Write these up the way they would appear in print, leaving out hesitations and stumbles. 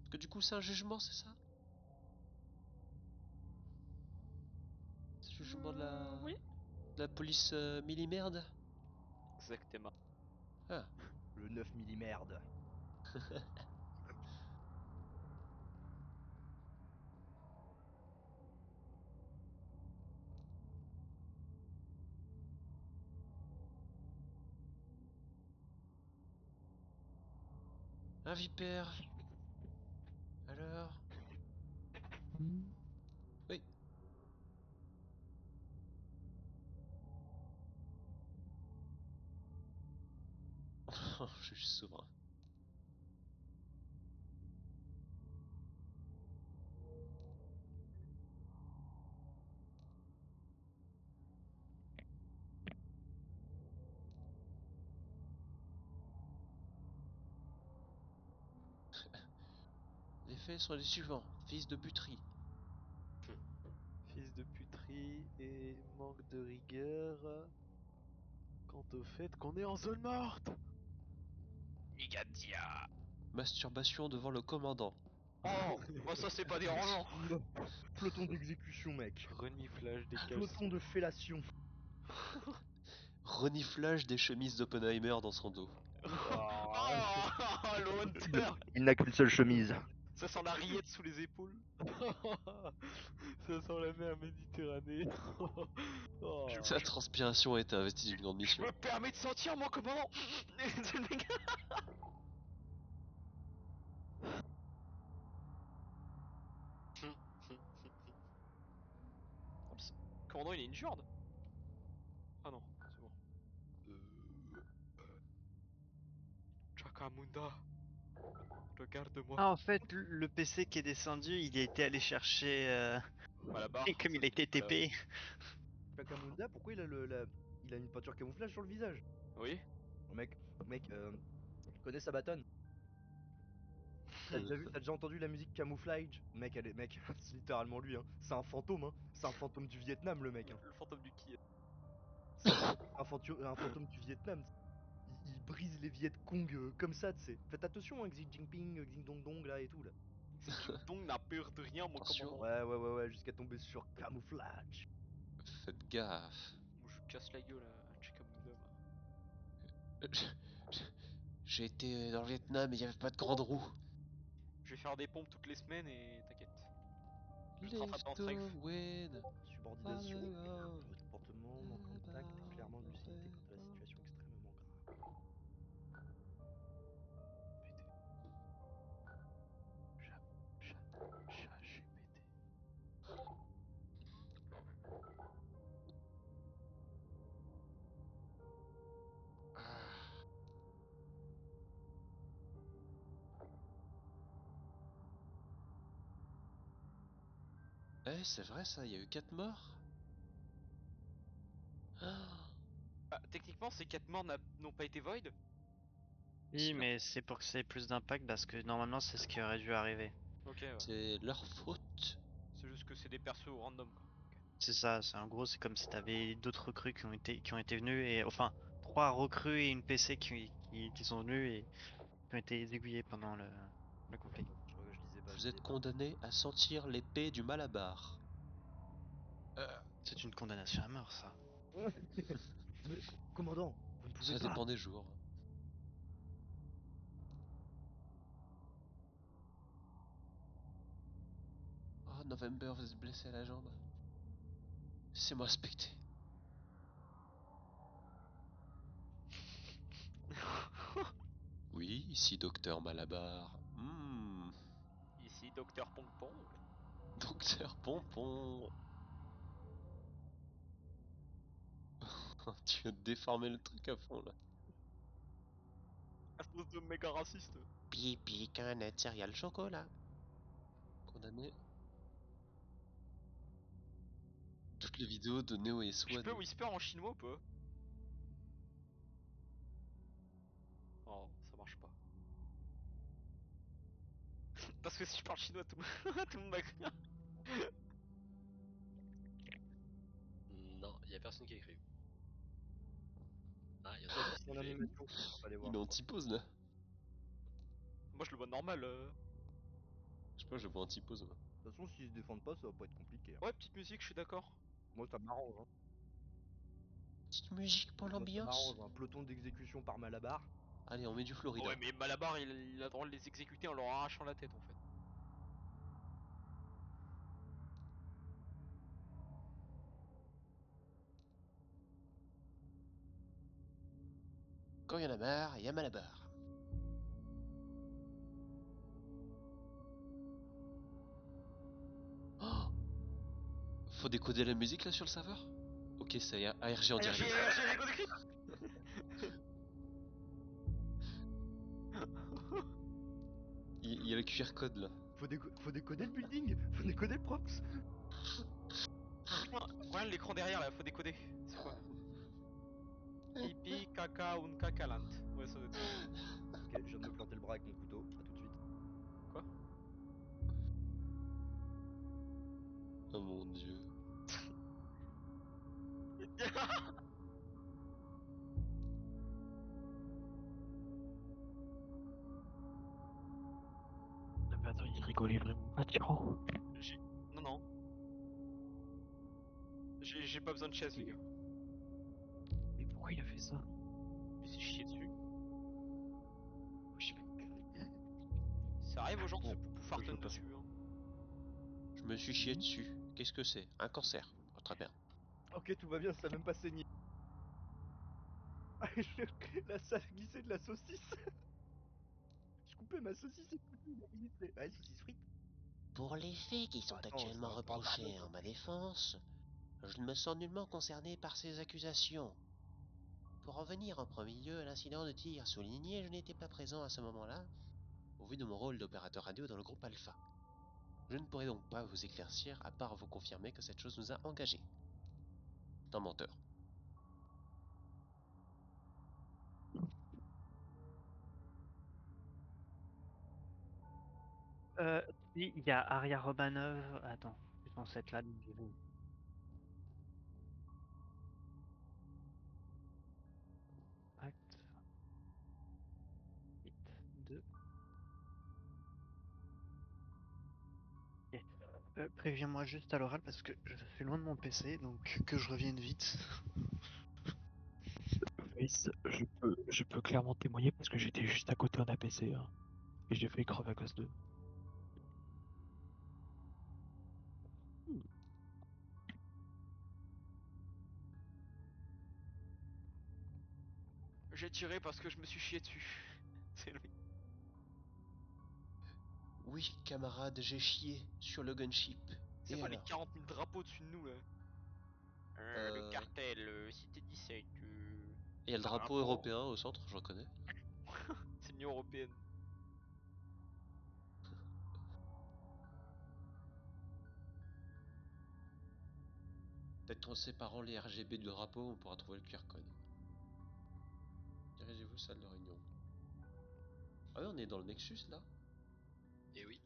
Parce que du coup, c'est un jugement, c'est ça? C'est le jugement Oui. de la police millimerde? Exactement. Ah. Le 9 millimerde. Un vipère. Alors? Oui. Je suis souverain. Les faits sont les suivants. Fils de puterie. Fils de puterie et manque de rigueur. Quant au fait qu'on est en zone morte. Nigatia. Masturbation devant le commandant. Oh, bah ça c'est pas dérangeant. Peloton d'exécution, mec. Reniflage des Peloton caleçons. de fellation. Reniflage des chemises d'Oppenheimer dans son dos. Oh, le Hunter. Il n'a qu'une seule chemise. Ça sent la rillette sous les épaules. Ça sent la mer Méditerranée. Oh. Sa transpiration a été investie d'une grande Je mission. me permets de sentir mon commandant. C'est le mec. Commandant, il est injured. Ah non, c'est bon. Chakamunda, regarde-moi. Ah, en fait, le PC qui est descendu, il a été allé chercher. Malabar. Et comme il a été Voilà. TP. Chakamunda, pourquoi il a une peinture camouflage sur le visage? Oui. Mec, tu connais Sabaton? T'as déjà entendu la musique camouflage? Mec, c'est littéralement lui, hein. C'est un fantôme, hein. C'est un fantôme du Vietnam, le mec, hein. Le fantôme du qui. C'est un fantôme du Vietnam. Il brise les Viet Cong comme ça, tu sais. Faites attention, hein, Xi Jinping, Xi Dong Dong, là et tout, là. Xi Jinping n'a peur de rien, mon Attention. commandant. Ouais, jusqu'à tomber sur camouflage. Faites gaffe. Moi, je casse la gueule à Chakamunda. J'ai été dans le Vietnam et il n'y avait pas de grande roue. Je vais faire des pompes toutes les semaines et t'inquiète. Je te rattrape Lift dans the strength. wind. Subordination, votre comportement manque en tact, clairement de lucidité quant à la situation extrêmement grave. Chat GPT. Eh, c'est vrai ça, il y a eu 4 morts. Ah, Bah, techniquement, ces 4 morts n'ont pas été void. Oui, mais c'est pour que ça ait plus d'impact parce que normalement, c'est ce qui aurait dû arriver. Ok, ouais. c'est leur faute. C'est juste que c'est des persos random, quoi. C'est ça, c'est en gros, c'est comme si t'avais d'autres recrues qui ont été venus et enfin, 3 recrues et une PC qui sont venus et qui ont été aiguillés pendant le conflit. Je Vous êtes disais pas. condamné à sentir l'épée du Malabar. C'est une condamnation à mort, ça. Mais, commandant, vous ne pouvez Ça pas. dépend des jours. Oh, November, vous êtes blessé à la jambe. Laissez-moi inspecter. Oui, ici docteur Malabar. Ici, Docteur Pompon. Docteur Pompon. Tu viens de déformer le truc à fond là. Espèce de méga raciste. Pipi, canette, céréales, chocolat. Condamné. Toutes les vidéos de Neo et Je peux Swan. whisper en chinois ou pas? Oh, ça marche pas. Parce que si je parle chinois, tout le monde va crier. Non, il y a personne qui a écrit. Ah, il y en a Ouais, qui c'est en fait. animation, on va aller voir. Il est anti-pause là. Moi, je le vois normal. Je sais pas, je vois anti-pause. Moi. De toute façon, s'ils se défendent pas, ça va pas être compliqué. Hein. Ouais, petite musique, je suis d'accord. Moi, ça m'arrange. Hein. Petite musique pour Moi, ça l'ambiance. m'arrange. Un peloton d'exécution par Malabar. Allez, on met du Florida. Ouais, mais Malabar, il a le droit de les exécuter en leur arrachant la tête en fait. Quand il y en a marre, il y a Malabar. Oh, faut décoder la musique là sur le serveur? Ok, c'est ARG en direct. Il y a le QR code là. Faut décoder le building. Faut décoder le props. Regarde l'écran derrière là, faut décoder. C'est quoi? Pipi, caca, un cacalant. Ouais, ça doit être ça. Ok, je viens de me planter le bras avec mon couteau. À tout de suite. Quoi? Oh mon dieu. Non, mais attends, il rigolait vraiment pas, Tyran. Non, non. J'ai pas besoin de chaise, les gars. Mais pourquoi il a fait ça? Il s'est chié dessus. Je sais pas. Ça arrive aux gens de se Bon, poupou je farten veux pas. dessus. Hein. Je me suis chié dessus. Qu'est-ce que c'est? Un cancer. Oh, très bien. Ok, tout va bien, ça a même pas saigné. La salle glissée de la saucisse. Je coupais ma saucisse et tout, il a glissé. Ouais, saucisse frite. Pour les faits qui sont Attends, actuellement c'est un reprochés barbecue. en ma défense, je ne me sens nullement concerné par ces accusations. Pour revenir en premier lieu à l'incident de tir souligné, je n'étais pas présent à ce moment-là, au vu de mon rôle d'opérateur radio dans le groupe Alpha. Je ne pourrai donc pas vous éclaircir à part vous confirmer que cette chose nous a engagés. C'est un menteur. Oui, il y a Aria Romanov. Attends, c'est censé être là. Donc je vais- Acte 8, 2. Ok. Préviens-moi juste à l'oral parce que je suis loin de mon PC, donc que je revienne vite. Face, je peux clairement témoigner parce que j'étais juste à côté en APC, hein, et j'ai failli crever à cause d'eux. J'ai tiré parce que je me suis chié dessus. C'est lui. Oui, camarade, j'ai chié sur le gunship. C'est Et pas les alors 40 000 drapeaux dessus de nous là. Le Euh, cartel, Cité 17. Il y a le Par drapeau rapport- européen au centre, je reconnais. C'est l'Union Européenne. Peut-être qu'en séparant les RGB du drapeau, on pourra trouver le QR code. Dirigez-vous salle de réunion. Ah oui, on est dans le Nexus là. Et oui.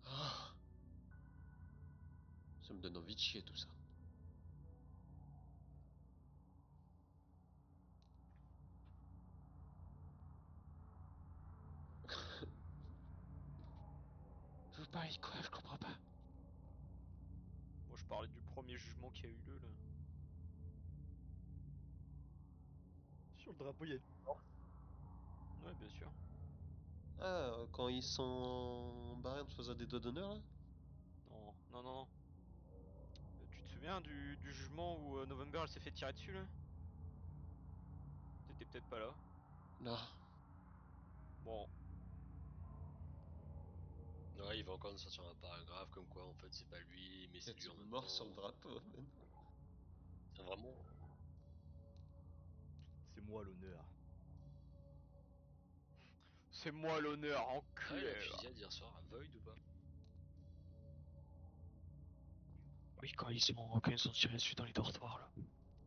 Ah, ça me donne envie de chier tout ça. Vous parlez de quoi? Je comprends pas. Moi je parlais du premier jugement qui a eu lieu là. Sur le drapeau, il y a. Ouais, bien sûr. Ah, quand ils sont barrés en te faisant des doigts d'honneur là? Non, non, non, non. Tu te souviens du jugement où November elle s'est fait tirer dessus là? T'étais peut-être pas là. Non. Bon, Ouais, il va encore nous sortir un paragraphe comme quoi en fait c'est pas lui, mais c'est lui en même mort sur le temps. drapeau, man. C'est vraiment. C'est moi l'honneur. c'est moi l'honneur, Ah, il a enculé. une fusillade hier soir à Void ou pas? Oui, quand ils sont tirés dessus dans les dortoirs, là.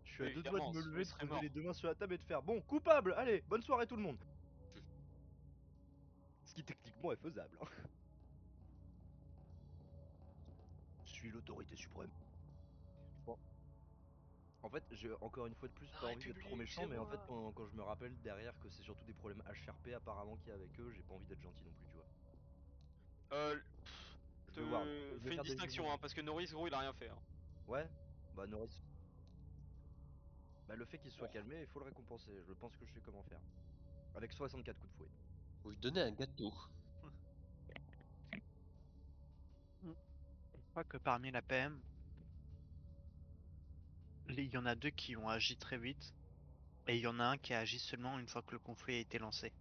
Je suis Oui, à deux doigts de évidemment, me sinon lever, il de serait poser mort. les deux mains sur la table et de faire bon, coupable, allez, bonne soirée tout le monde. Ce qui techniquement est faisable. Hein. Je suis l'autorité suprême. Bon. En fait, j'ai encore une fois de plus La pas envie d'être trop République, méchant, c'est mais en fait, moi. quand je me rappelle derrière que c'est surtout des problèmes HRP apparemment qu'il y a avec eux, j'ai pas envie d'être gentil non plus, tu vois. Je veux voir. Je vais Fais une faire des distinction, jugements. hein, parce que Norris, gros, il a rien fait. Hein. Ouais. Bah Norris. Bah le fait qu'il se soit calmé, il faut le récompenser. Je pense que je sais comment faire. Avec 64 coups de fouet. Vous lui donnez un gâteau. Je crois que parmi la PM, il y en a deux qui ont agi très vite, et il y en a un qui a agi seulement une fois que le conflit a été lancé.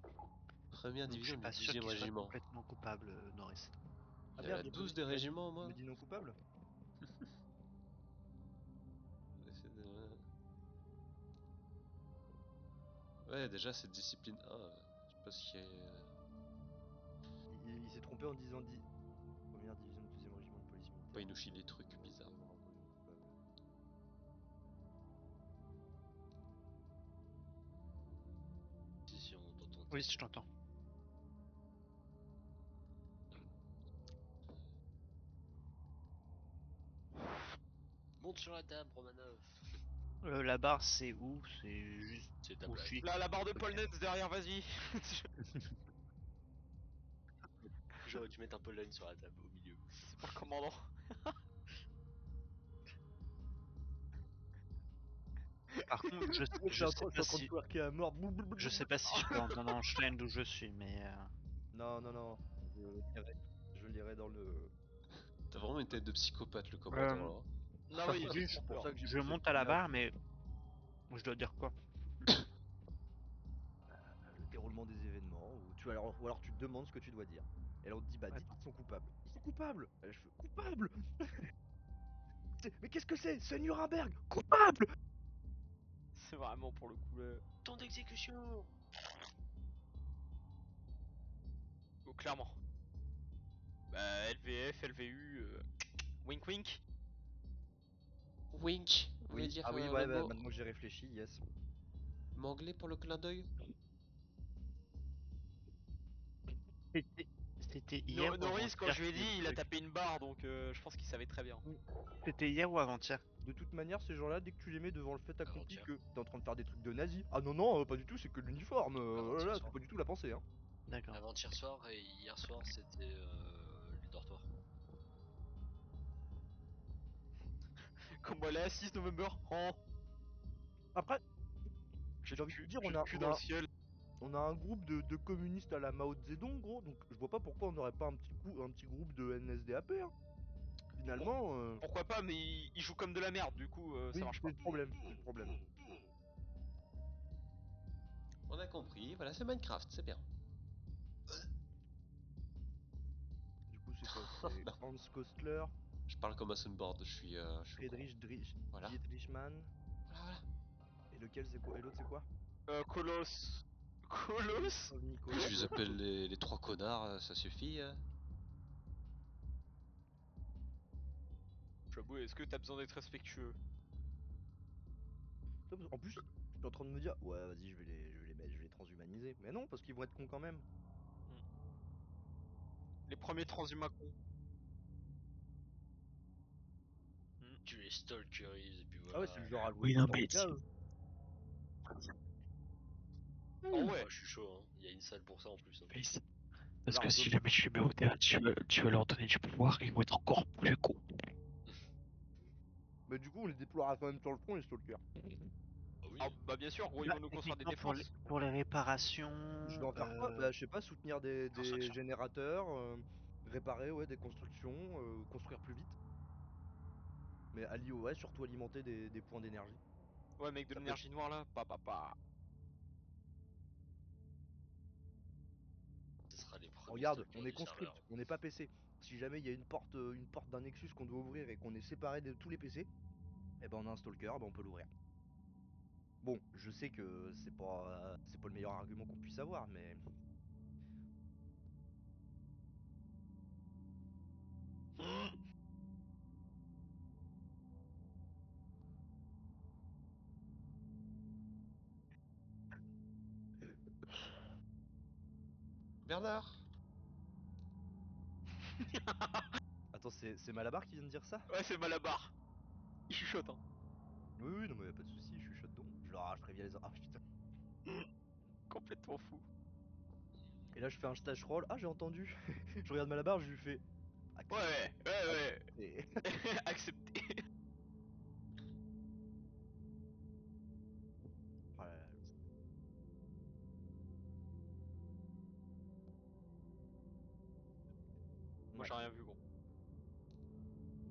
Première Donc je division suis du pas sûr 10e qu'il soit régiment. complètement coupable, Norris. Il y en a il 12 des régiments au il me moins. dit non coupable. Ouais, déjà c'est discipline 1. Je sais pas ce qu'il y a. Il s'est trompé en disant première division du 12e régiment de police militaire. Pas il nous chie des trucs bizarres. Si on t'entend. Oui, je t'entends. Monte sur la table, Romanov. La barre, c'est où? C'est juste C'est ta où je blague. suis. Là, la barre de Paul Nens derrière, vas-y. J'aurais dû mettre un pollen sur la table, au milieu. C'est pas le commandant. Par contre, je Je sais pas suis en train de si twerker à mort. je sais pas si je peux entendre en chaîne d'où je suis, mais Non, non, non. Je lirai dans le. T'as vraiment une tête de psychopathe le commandant là. Non, oui, il juste, fait pour peur. ça que j'ai je poussé le monte à la tournage. barre, mais je dois dire quoi? Le déroulement des événements, ou alors tu te demandes ce que tu dois dire. Et là on te dit bah dites Attends. qu'ils sont coupables. Ils sont coupables. Et là, je fais coupable. Mais qu'est-ce que c'est Nuremberg. Coupable. C'est vraiment pour le coup là. Temps d'exécution. Oh, clairement. Bah, LVF, LVU, wink wink. Wink. Vous voulez Oui. dire Ah oui, le ouais, mot maintenant que j'ai réfléchi, yes. anglais pour le clin d'œil? C'était c'était hier ou Norris, quand avant-hier je lui ai qu'il y a eu dit, le il a truc? tapé une barre, donc je pense qu'il savait très bien. C'était hier ou avant-hier? De toute manière, ces gens-là, dès que tu les mets devant le fait accompli Avant-hier. que t'es en train de faire des trucs de nazi. Ah non, non, pas du tout, c'est que l'uniforme. Avant-hier Là, soir. c'est pas du tout la pensée, hein. D'accord. Avant-hier soir et hier soir, c'était les dortoirs. Comme elle est à 6 November. Oh, Après, j'ai j'ai le envie de te cul, dire, j'ai le cul dans le ciel. on a un groupe de communistes à la Mao Zedong, gros, donc je vois pas pourquoi on n'aurait pas un petit groupe de NSDAP, hein. Finalement, Pourquoi pas, mais il joue comme de la merde, du coup, ça oui, marche c'est pas. le problème, c'est le problème. On a compris, voilà, c'est Minecraft, c'est bien. Du coup, c'est quoi? C'est Non. Hans Kostler, Je parle comme un soundboard, je suis au courant. Voilà. Dietrichmann, Voilà. et lequel c'est quoi? Et l'autre c'est quoi? Colosse. Colosse. Nicolas. Je les appelle les trois connards, ça suffit. J'avoue, est-ce que t'as besoin d'être respectueux? En plus, je suis en train de me dire, ouais, vas-y, je vais les mettre, je vais les transhumaniser. Mais non, parce qu'ils vont être cons quand même. Les premiers transhumains cons. Tu les stalkeries et puis voilà. Ah ouais, c'est le genre à jouer Oui, tout non, le temps mais en cave. Oh ouais. Moi, je suis chaud, hein. Il y a une salle pour ça en plus. Hein. parce Alors, que si jamais tu les mets au théâtre, tu veux leur donner du pouvoir, ils vont être encore plus cons. Mais du coup, on les déploiera quand même sur le front, les stalkers. Ah oui. Ah bah bien sûr, gros, ils Là, vont nous construire des techniquement, défenses. pour les réparations, Je vais en faire quoi? Bah, je sais pas, soutenir des Construction. générateurs, réparer, ouais, des constructions, construire plus vite. Mais ouais, surtout alimenter des points d'énergie. Ouais, mec, de Ça peut être- l'énergie noire là. Pa. Ce sera les premiers Regarde, stalkers on est du conscript, serveur. on n'est pas PC. Si jamais il y a une porte d'un Nexus qu'on doit ouvrir et qu'on est séparé de tous les PC, eh ben on a un stalker, ben on peut l'ouvrir. Bon, je sais que c'est pas le meilleur argument qu'on puisse avoir, mais Bernard. attends, c'est Malabar qui vient de dire ça? Ouais, c'est Malabar. Il chuchote, hein. Oui, oui, non mais y a pas de souci, je suis chaud dedans. Je préviens les autres. Ah putain. Complètement fou. Et là, je fais un stage roll. Ah, j'ai entendu. Je regarde Malabar, je lui fais. Ouais, ouais, Et- ouais. Accepté. Oh là là, Moi Ouais. j'ai rien vu, gros.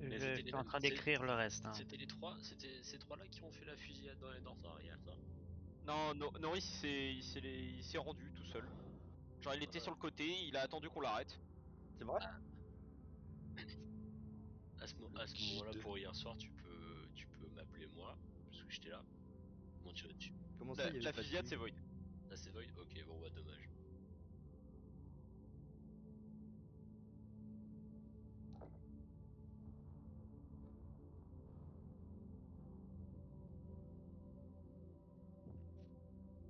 Je c'était suis les- en train c'est- d'écrire le reste. Hein. C'était les trois, c'était ces trois-là qui ont fait la fusillade dans les dortoirs hier soir. Non, Norris il s'est rendu tout seul. Genre il était sur le côté, il a attendu qu'on l'arrête. C'est vrai? Le À ce moment-là, G2. pour hier soir, tu peux m'appeler moi, parce que j'étais là. Bon, tu... Comment ça, il y avait La pas de fusillade ping? c'est void. Ah, c'est Void? Ok, bon, bah, dommage.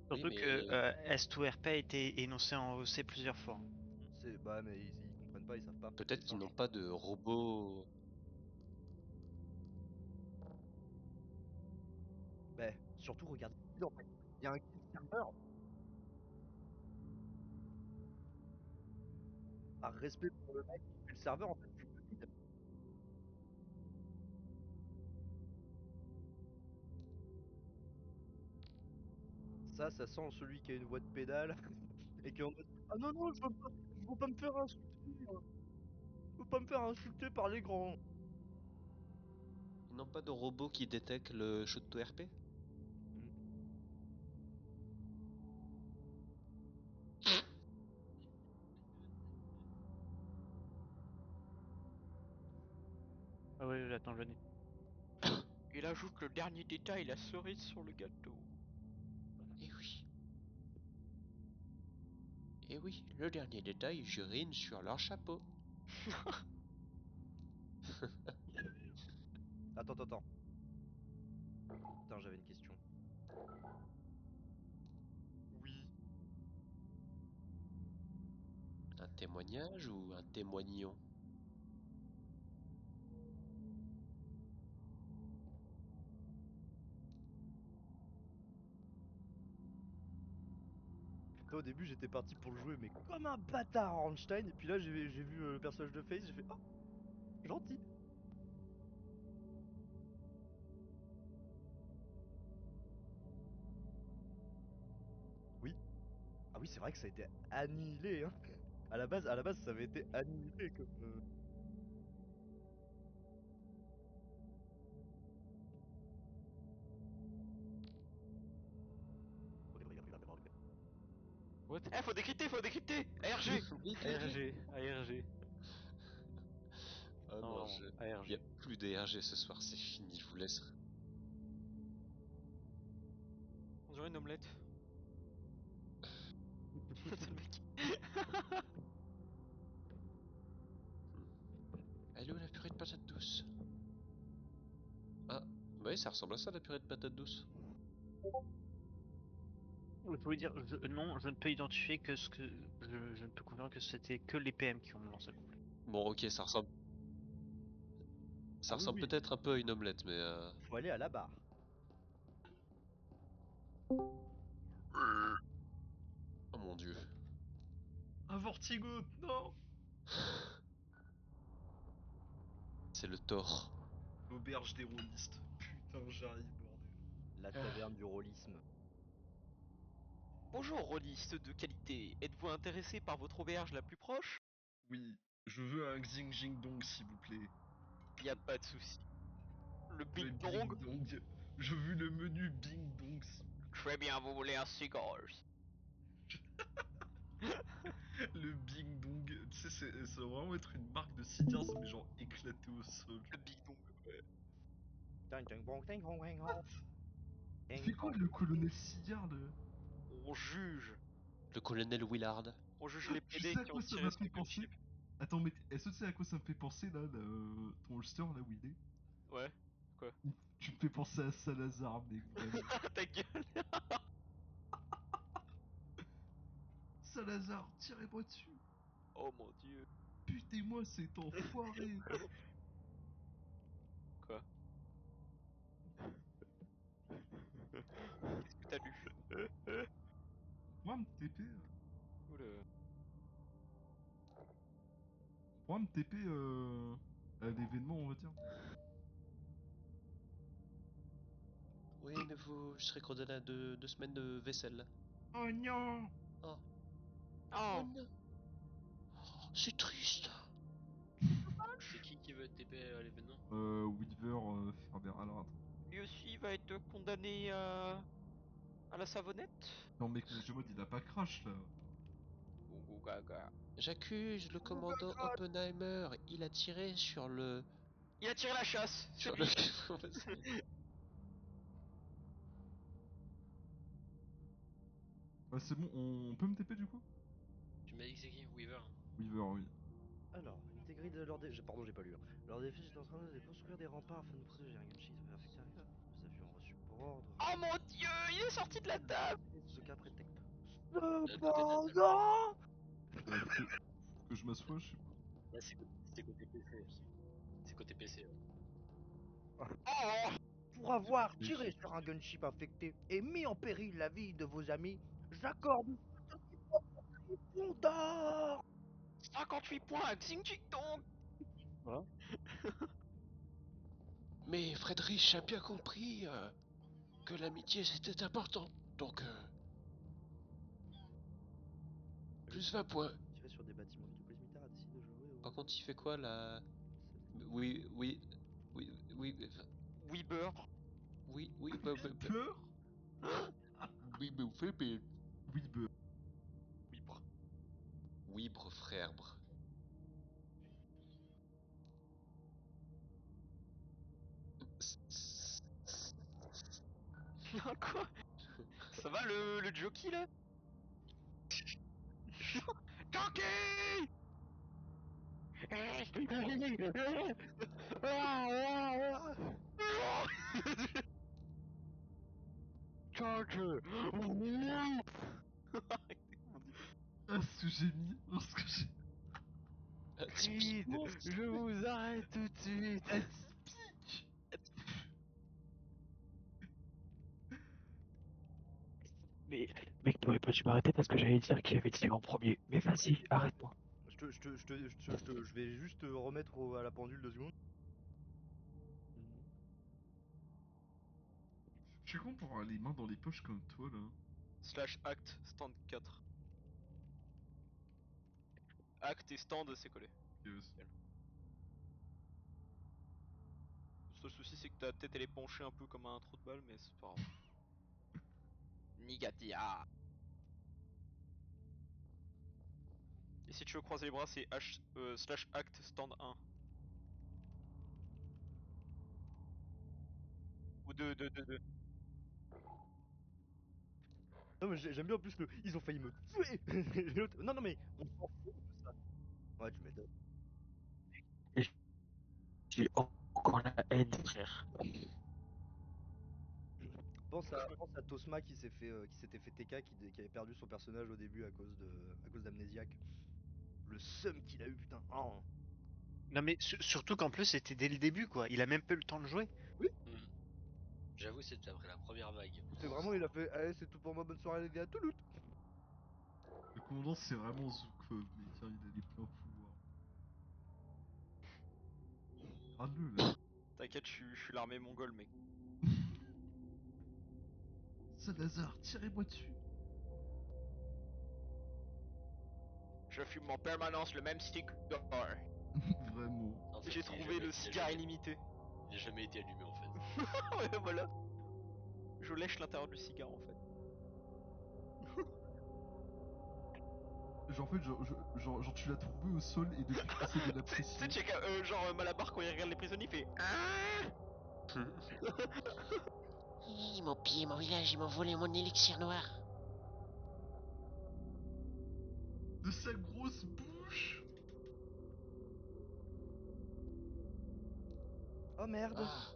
Surtout Oui, que mais S2RP a été énoncé en OC plusieurs fois. C'est. Bah, mais ils comprennent pas, ils savent pas. peut-être qu'ils n'ont pas de robots. Bah, surtout, regardez. En fait, il y a un kill serveur. Par respect pour le mec qui fait le serveur, en fait, c'est le vide. Ça sent celui qui a une voix de pédale et qui est en mode ah non, non, je veux pas me faire insulter. Je veux pas me faire insulter par les grands. Ils n'ont pas de robots qui détectent le shoot to RP? Ah oui, j'attends, je n'ai. Il ajoute le dernier détail, la cerise sur le gâteau. Eh oui. Eh oui, le dernier détail, j'urine sur leur chapeau. Attends. Putain, j'avais une question. Oui. Un témoignage ou un témoignon? Toi, au début, j'étais parti pour le jouer, mais comme un bâtard à Ornstein. Et puis là, j'ai vu le personnage de FaZe, j'ai fait oh, gentil. Oui. Ah oui, c'est vrai que ça a été annihilé, hein. À la base, ça avait été annihilé comme. What? Eh, faut décrypter! ARG! ARG, ARG. Ah non, Non, il n'y a ARG. plus d'ARG ce soir, c'est fini, je vous laisse. On dirait une omelette. C'est le mec. Elle est où la purée de patates douces? Ah, oui, ça ressemble à ça la purée de patates douces. Je voulais dire, non, je ne peux identifier que ce que. Je ne peux confirmer que c'était que les PM qui ont lancé le complet. Bon, ok, ça ressemble. Ça Ah oui, ressemble oui. peut-être un peu à une omelette, mais Faut aller à la barre. oh mon dieu. Un Vortigo, non. C'est le tort. L'auberge des rôlistes. Putain, j'arrive, bordel. La taverne du rôlisme. Bonjour, rôliste de qualité. Êtes-vous intéressé par votre auberge la plus proche? Oui, je veux un Xing Jing Dong, s'il vous plaît. Y a pas de souci. Le Le Big Bing Dong? Dong. Je veux le menu Bing Dong. Très bien, vous voulez un cigars. Le Bing Dong. Tu sais, ça va vraiment être une marque de cigars, mais genre éclaté au sol. Le Big Dong, ouais. Il fait quoi le colonel cigare, là? On juge. Le colonel Willard. On juge les Tu PD sais à qui ont quoi ça tiré m'a sur fait le penser? gunship. Attends, mais est-ce que tu sais à quoi ça me fait penser, là, ton holster, là où il est? Ouais. Quoi? Tu me fais penser à Salazar, mec, vraiment. Ta gueule. Salazar, tirez-moi dessus. Oh mon dieu. Butez-moi cet enfoiré. Quoi? Qu'est-ce que t'as lu? Moi, me TP. Oula. pourras me TP à l'événement, on va dire. Oui, mais je serai condamné à 2 semaines de vaisselle. Oh non! Oh, Oh, non. Oh, c'est triste. C'est qui veut être TP à l'événement? Weaver, Ferber. Alors attends. lui aussi va être condamné à la savonnette. Non, mec, je mode, il a pas crash là. Ouh, gaga. J'accuse le commandant Oppenheimer. Il a tiré sur le... Il a tiré la chasse. C'est Sur lui. le... Ah, c'est bon, on peut me TP du coup? Tu m'as dit que c'est qui? Weaver? Weaver, oui. Alors, intégrer de leur Pardon, j'ai pas lu. Leur défi est en train de construire des remparts afin de protéger un gunship affecté. Nous avions reçu pour ordre. Oh mon dieu, il est sorti de la table. Ce cas prétexte. De l'autre côté de la table. Cependant Faut que je m'assoie, je sais pas. Là, c'est côté PC. C'est côté PC. Ouais. Oh, Pour avoir Mais tiré sur un gunship affecté et mis en péril la vie de vos amis, j'accorde un tribut d'or 58 points, Xing Jing Dong. Mais Friedrich a bien compris que l'amitié c'était important. Donc, plus 20 points. Tirer sur des bâtiments. Le police militaire a décidé de jouer au... Par contre, il fait quoi là? Oui, oui, oui, oui, Weber. oui, oui, Peur? oui, mais vous faites, mais... Weaver. Weber. Wibre, frère. Quoi? Ça va le jockey là? Jockey! Charger! Ah, ce que j'ai mis lorsque j'ai. Typiquement, Je vous arrête tout de suite. Atypique! Mais, mec, t'aurais pas dû m'arrêter parce que j'allais dire qui avait tiré en premier. Mais vas-y, arrête-moi. Je vais juste remettre à la pendule 2 secondes. Je suis con pour avoir les mains dans les poches comme toi là. Slash act, stand 4. Act et stand, c'est collé. Yes. Le seul souci, c'est que ta tête elle est penchée un peu comme un trou de balle, mais c'est pas grave. Nigatia. Et si tu veux croiser les bras, c'est slash act stand 1. Ou 2, 2, 2, 2. Non mais j'aime bien en plus ils ont failli me tuer. Et l'autre, non mais on s'en fout de ça. Ouais, tu m'étonnes. J'ai encore la haine, frère. Pense à Tosma qui s'était fait TK, qui avait perdu son personnage au début à cause d'Amnésiaque. Le seum qu'il a eu, putain. Oh. Non mais surtout qu'en plus c'était dès le début quoi. Il a même pas eu le temps de jouer. J'avoue, c'était après la première vague. C'est vraiment, il a fait, allez, c'est tout pour moi, bonne soirée les gars, Touloute. Le commandant c'est vraiment Zoukov, mais tiens, il a les pleins pouvoirs. Râle-le là. T'inquiète, je suis l'armée mongole, mec. Salazar, tirez-moi dessus. Je fume en permanence le même cigare. Vraiment. En fait, J'ai il est trouvé jamais- le il a cigare jamais- illimité. Il a jamais été allumé en fait. Ouais, voilà. Je lèche l'intérieur du cigare en fait. Genre, en fait, genre tu l'as trouvé au sol et depuis que c'est de la Tu pression. sais, genre Malabar quand il regarde les prisonniers, il fait ah. Ils m'ont pillé mon village, ils m'ont volé mon élixir noir. De sa grosse bouche. Oh merde. Ah,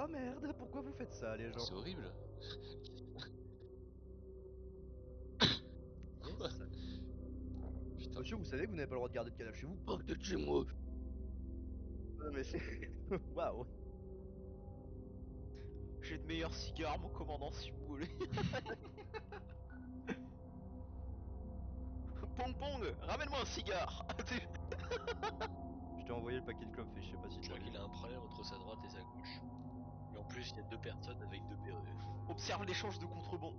Oh merde, pourquoi vous faites ça, les gens? c'est horrible. Yes. Putain. Monsieur, vous savez que vous n'avez pas le droit de garder de cadavre chez vous? Partez de chez moi. Non mais c'est... Waouh. J'ai de meilleurs cigares, mon commandant, si vous voulez. Pong Pong, ramène-moi un cigare. Je t'ai envoyé le paquet de clubfish, je sais pas si Je tu crois l'as qu'il vu. a un problème entre sa droite et sa gauche. Et en plus, il y a deux personnes avec deux perruques. Observe l'échange de contrebande.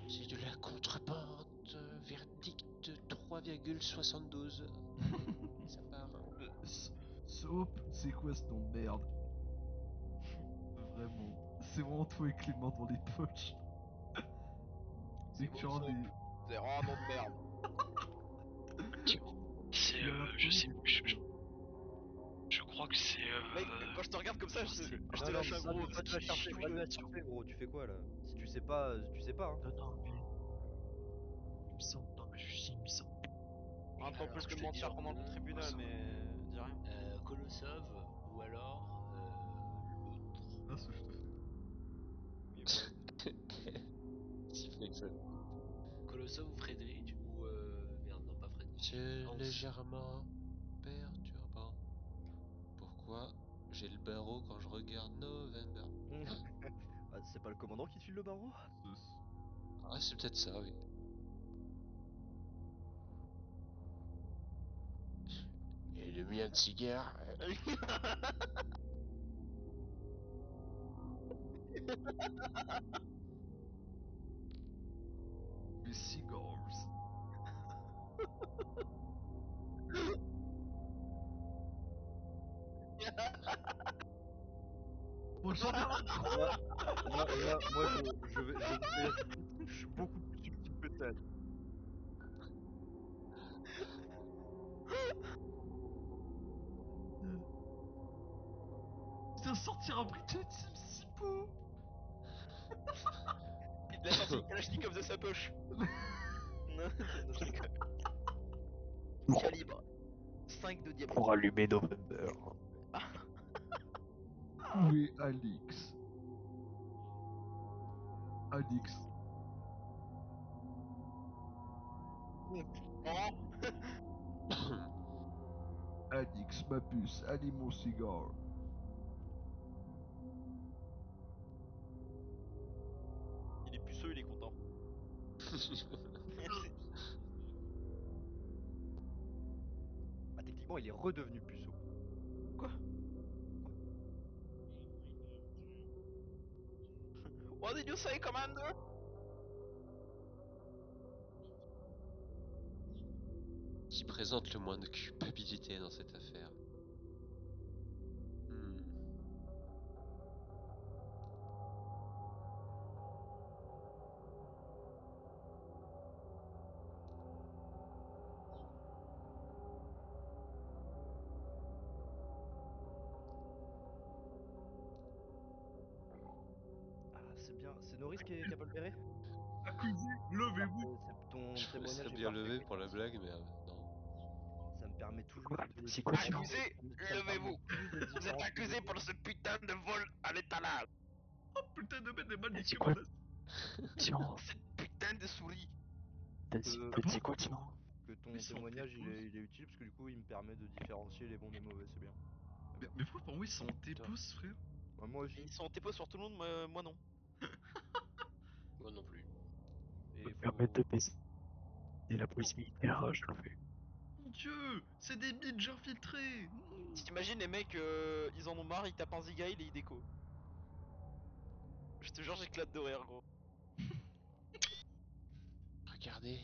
C'est de la contrebande. Verdict de 3,72. Allez, ça part. Soap, c'est quoi ce nom de merde? Vraiment. C'est vraiment toi et Clément dans les poches. C'est Dès que tu bon, rends Soap. des. C'est vraiment un nom de merde. C'est, Il a un je peu sais, des- je crois que c'est. Mec, quand je te regarde comme ça, je te lâche un Non, gros. pas de la chercher, pas de la chercher, gros. Tu fais quoi là? Si tu sais pas, tu sais pas. Hein. Non, non, mais. Il me semble, non, mais il me semble. Un peu Alors, plus je de te dis mentir leur pendant le nom. tribunal, mais dis rien. Kolosov ou alors l'autre. Ah, ça je te fais. Mais ouais. Sifflex. Kolosov ou Frédéric ou merde, non pas Frédéric. C'est Hans. légèrement perturbant. Pourquoi j'ai le barreau quand je regarde November? Ah, c'est pas le commandant qui te file le barreau? Ah, c'est peut-être ça, oui. Et le mien de cigare. Les cigars. Bon, j'en ai un gros. Moi, je vais vous dire, je suis beaucoup plus subtil que ça. Il vient de sortir un briquet de Sim si beau. Il a sorti une Kalachnikov de sa poche. Non, non, je déconne. Calibre 5 de diamètre. Pour allumer November. Où est Alix? Alix. Oh, Alix, ma puce, allume mon cigare. il est puceux, il est content. Bah, techniquement, il est redevenu puceau. Quoi? What did you say, Commander? Qui présente le moins de culpabilité dans cette affaire? Hmm. Ah, c'est bien. C'est Norris qui a pas le béret? Accusé, levez-vous. C'est ton Je me témoignage serais est bien parfait, levé pour la Clémence. blague, mais non. Ça me permet toujours Quoi? de C'est quoi, différencier- Accusé, ça me permet levez-vous. toujours de Vous êtes différencier accusé les- pour ce putain de vol à l'étalage. Oh putain de merde, mal C'est niqué quoi? mon as. Tiens, Cette putain de souris. que, t'as dit quoi, tiens? que ton Mais c'est en témoignage dépose. il est utile parce que du coup il me permet de différencier les bons des mauvais, c'est bien. Mais pourquoi pour moi ils sont en dépose, frère? Bah, moi aussi. Ils sont en TPO sur tout le monde, moi non. Moi non plus. Et Permettre faut... de baisser la police militaire, je le fais. Mon dieu, c'est des midges infiltrés. Non. T'imagines les mecs, ils en ont marre, ils tapent un zigail et ils déco. Je te jure, j'éclate de rire, gros. Regardez.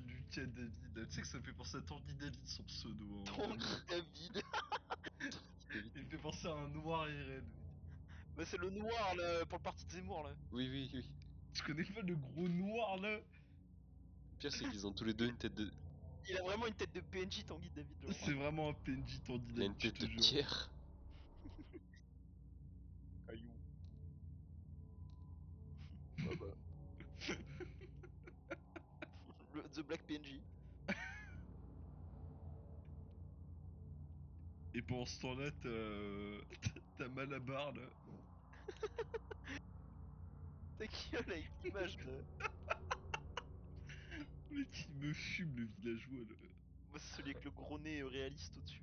Lucas David, tu sais que ça me fait penser à Tanguy David son pseudo. Hein. Tanguy David. Il me fait penser à un noir IRL. Bah c'est le noir là, pour le parti de Zemmour là. Oui, oui, oui. Tu connais pas le gros noir là? Le pire, c'est qu'ils ont tous les deux une tête de. Il a vraiment une tête de PNJ Tanguy David, genre. C'est vraiment un PNJ Tanguy Il a une David, je tête te de jure. pierre. Caillou. The Black PNJ. Et pendant ce temps-là, t'as Malabar là. Ta gueule avec l'image là. Le mec il me fume le villageois là. Moi c'est celui avec le gros nez réaliste au-dessus.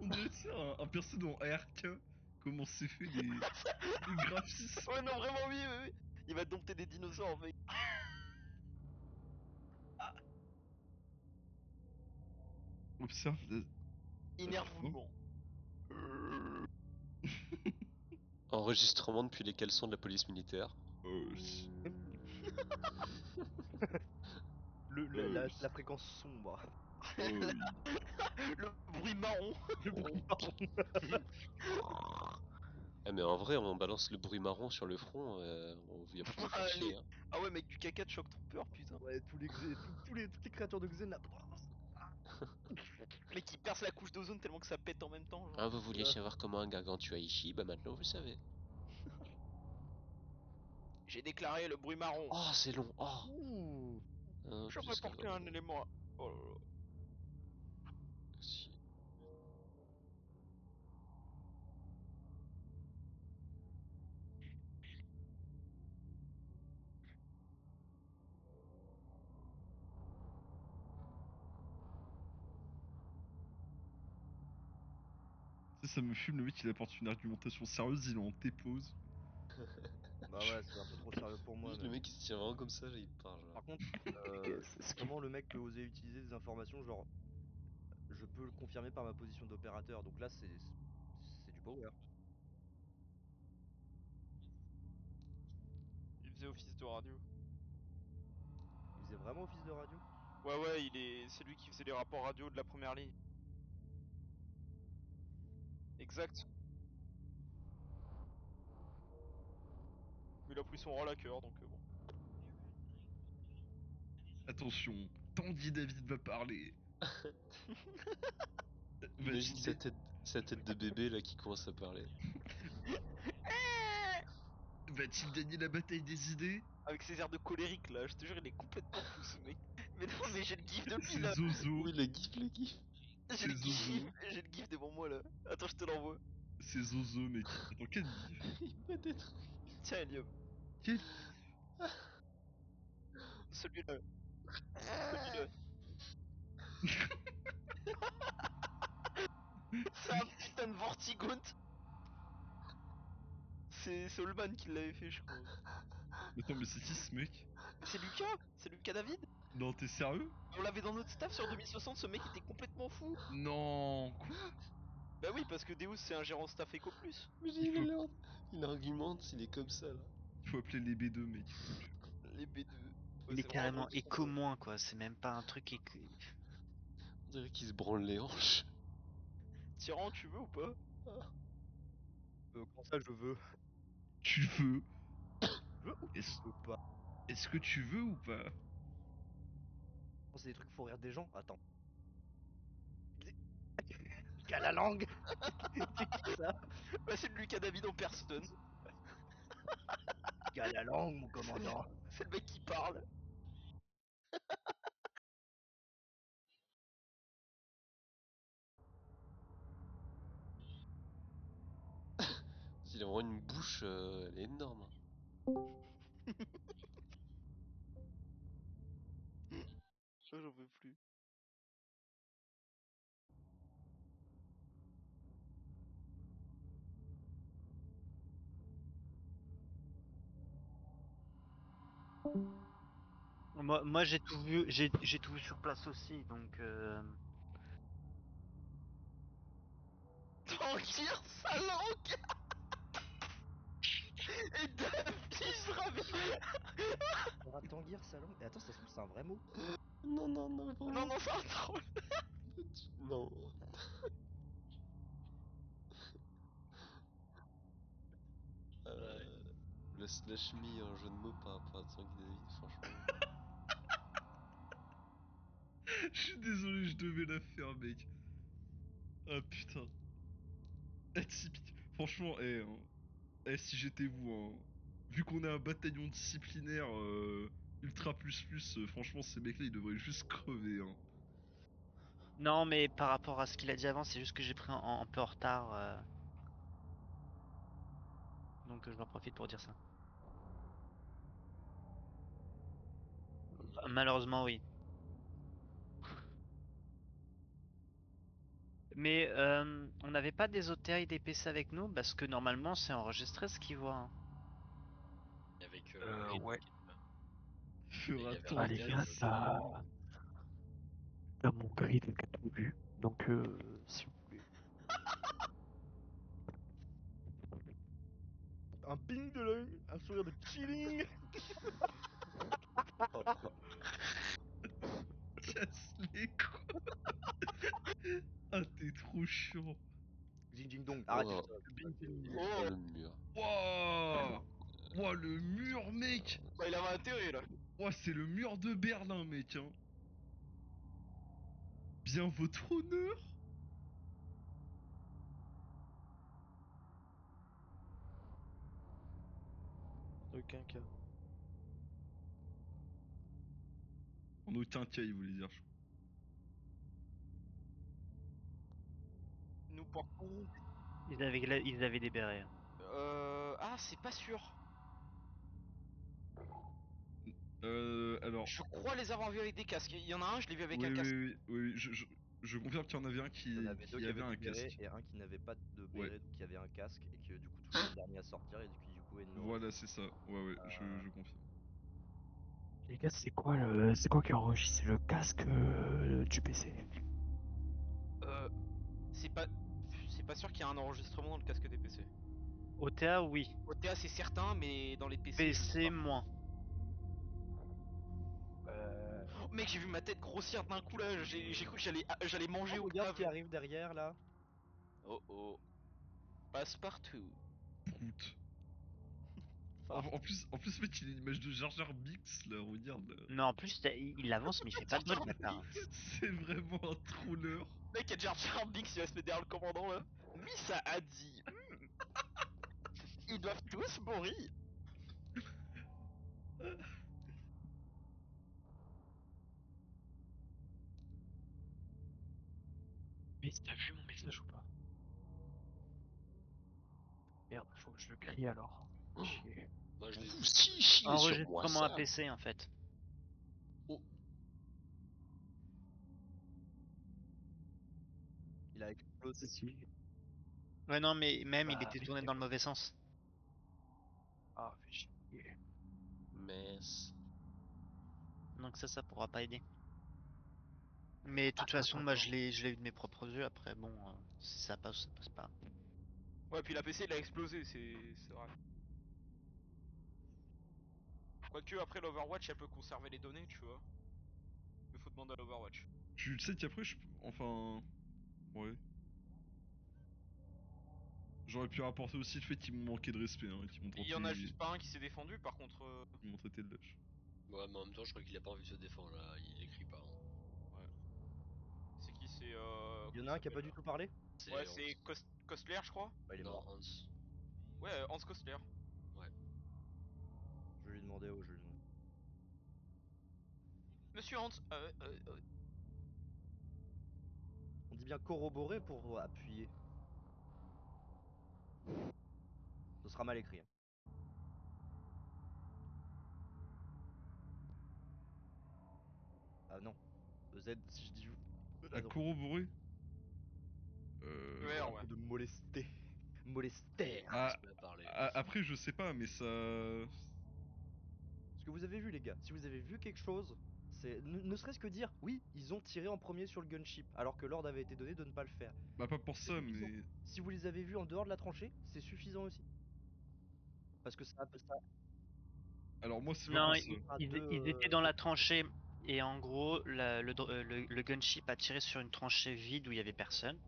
On dirait ça, un perso dans ARK. Comment c'est fait les graphismes. Ouais non vraiment oui, oui, oui. Il va dompter des dinosaures mec. Observe la... Énervement. Enregistrement depuis les caleçons de la police militaire. La fréquence sombre. Le bruit marron. Le bruit marron. Ah mais en vrai, on balance le bruit marron sur le front, y a plus de faire chier, hein. Ah ouais, mec, du caca de Shock Trooper, putain. Ouais, toutes les créatures de Xen là. Mec, il perce la couche d'ozone tellement que ça pète en même temps, genre. Ah, vous vouliez savoir comment un gargantua ici? Bah maintenant vous le savez. J'ai déclaré le bruit marron. Oh, c'est long. Oh. Ouh. J'aurais Jusqu'à porté un élément. Oh là là. Si. Ça me fume, le mec il apporte une argumentation sérieuse, il est en T-pose. Bah ouais, c'est un peu trop sérieux pour moi Juste le même. mec il se tient vraiment comme ça, là, il parle. Genre. Par contre, comment le mec peut oser utiliser des informations genre je peux le confirmer par ma position d'opérateur. Donc là c'est du power. Il faisait office de radio. Il faisait vraiment office de radio? Ouais, c'est lui qui faisait les rapports radio de la première ligne. Exact. Mais il a pris son rôle à cœur, donc bon. Attention, Tanguy David va parler. Imagine Va-t-il sa tête de bébé là qui commence à parler. Va-t-il gagner la bataille des idées? Avec ses airs de colérique là, je te jure, il est complètement fou ce mec. Mais non, mais j'ai le gif de lui C'est là. Zozo, Oui, le gif, le gif. J'ai c'est le gif, Zozo, j'ai le gif devant moi là. Attends, je te l'envoie. c'est Zozo, mec. Attends, quel gif? Il m'a détruit. Tiens, Helium. Quel gif? Celui-là. Celui-là. C'est un putain de Vortigaunt. C'est Holman qui l'avait fait, je crois. Attends, mais c'est qui ce mec? Mais c'est Lucas. C'est Lucas David. Non, t'es sérieux? On l'avait dans notre staff sur 2060, ce mec était complètement fou. Non, quoi? Bah oui, parce que Deus c'est un gérant staff Eco Plus. Mais il argumente, il est comme ça là. Il faut appeler les B2, mec. Les B2. Ouais, Il est c'est vraiment carrément gentil, éco moins quoi, c'est même pas un truc On dirait qu'il se branle les hanches. Tyran, tu veux ou pas? Comment ça je veux? Tu veux? Je veux ou tu Est-ce veux pas? est-ce que tu veux ou pas? Oh, c'est des trucs faut rire des gens? Attends. Qu'à la langue. C'est qui ça? Bah c'est Lucas David en personne. Qu'à la langue, mon commandant. C'est le mec qui parle. Il a vraiment une bouche, elle est énorme. Oh, j'en peux plus. Moi j'ai tout vu, j'ai tout vu sur place aussi, donc Tanguir sa langue. Et David se ramène. Ratanguir sa langue. Et attends, ça se trouve c'est un vrai mot. Non, non, non, Non, vraiment. non, c'est un troll. Non. Le slash me en jeu de mots par rapport à Tanguy David, franchement. Je suis désolé, je devais la faire, mec. Ah putain. Eh, franchement, si j'étais vous, hein, vu qu'on est un bataillon disciplinaire ultra plus, franchement, ces mecs-là, ils devraient juste crever, hein. non, mais par rapport à ce qu'il a dit avant, c'est juste que j'ai pris un peu en retard, donc je m'en profite pour dire ça. Malheureusement, oui. Mais on n'avait pas des OTA et des PC avec nous parce que normalement c'est enregistré ce qu'ils voient, hein. Avec Ouais. Fera il y avait tant un les gars gars, dans ça. Dans mon grid, t'as tout vu. Donc, si vous voulez. Un ping de l'œil, un sourire de chilling. Casse les couilles. Ah, t'es trop chiant. Ding ding dong, arrêtez. Oh, Oh, le mur. Wouah. Wouah, le mur, mec. bah il avait intérêt là. Wouah, c'est le mur de Berlin, mec. Hein. Bien votre honneur. Aucun cas. En aucun cas, il voulait dire. Je crois. Nous portons. Ils avaient des bérets. Hein. Ah, c'est pas sûr. Alors. Je crois les avoir vus avec des casques. Il y en a un, je l'ai vu avec Oui, un oui, casque. oui, oui, oui, je confirme qu'il y en avait un Il y en avait deux qui qui avait avaient un des bérets casque. et un qui n'avait pas de Ouais, béret, donc qui avait un casque et que du coup touchait le dernier à sortir et du coup Enno. voilà, c'est ça. Ouais, ouais, je confirme. Les gars, c'est quoi qui enregistre? C'est le casque du PC. Euh, c'est pas. C'est pas sûr qu'il y a un enregistrement dans le casque des PC. OTA, oui. OTA c'est certain, mais dans les PC, je sais PC, pas. moins. Oh, mec, j'ai vu ma tête grossir d'un coup là. J'ai cru que j'allais manger Oh, regarde qui Octave. arrive derrière là. Oh oh. Passe partout. Prout. En plus, mec, il a une image de Jar Jar Binks, là, regarde. Là. Non, en plus, il avance, mais il fait pas de bruit de ma part. C'est vraiment un troller. Mec, il y a Jar Jar Binks qui va se mettre derrière le commandant là. Missa a dit. Ils doivent tous mourir. Mais t'as vu mon message ou pas? Merde, faut que je le crie alors. Chier. Moi, je l'ai Vous vu. chiez sur moi, Enregistrement à ça. PC, en fait. Oh, Il a explosé. Si. Ouais, non, mais même, il Bah, était tourné dans le mauvais sens. ah, fais chier. mince. Donc ça pourra pas aider. Mais de toute façon, moi, je l'ai eu de mes propres yeux. Après, bon, si ça passe, ça passe pas. Ouais, puis la PC il a explosé, c'est vrai. Quoique après l'Overwatch elle peut conserver les données, tu vois. Il faut demander à l'Overwatch. Tu sais qu'après, enfin. Ouais. J'aurais pu rapporter aussi le fait qu'ils m'ont manqué de respect, hein, qu'ils m'ont Il y en a traité. juste pas un qui s'est défendu, par contre. Ils m'ont traité de lâche. Ouais, mais en même temps, je crois qu'il a pas envie de se défendre là. Il écrit pas. Hein. Ouais. C'est qui c'est Il y comment en il a un qui a pas s'appelle du tout parlé. Ouais, C'est c'est Hans. Kostler, je crois. Bah, il est Non, mort. Hans. Ouais, Hans Kostler. Je vais lui demander je vais lui demander. Monsieur Hans, On dit bien corroborer pour appuyer. Ce sera mal écrit. Hein. Ah non. Z si je dis. Ah À non. corroborer ER, Un ouais. peu de molester. Molester. Il Ah, se met à parler. après, je sais pas, mais ça. Ce que vous avez vu, les gars, si vous avez vu quelque chose, c'est ne serait-ce que dire oui, ils ont tiré en premier sur le gunship, alors que l'ordre avait été donné de ne pas le faire. Bah, pas pour C'est ça, suffisant. mais. Si vous les avez vus en dehors de la tranchée, c'est suffisant aussi. Parce que ça Alors, moi, c'est pas Non, pour ça. à ils étaient dans la tranchée. Et en gros, le gunship a tiré sur une tranchée vide où il y avait personne.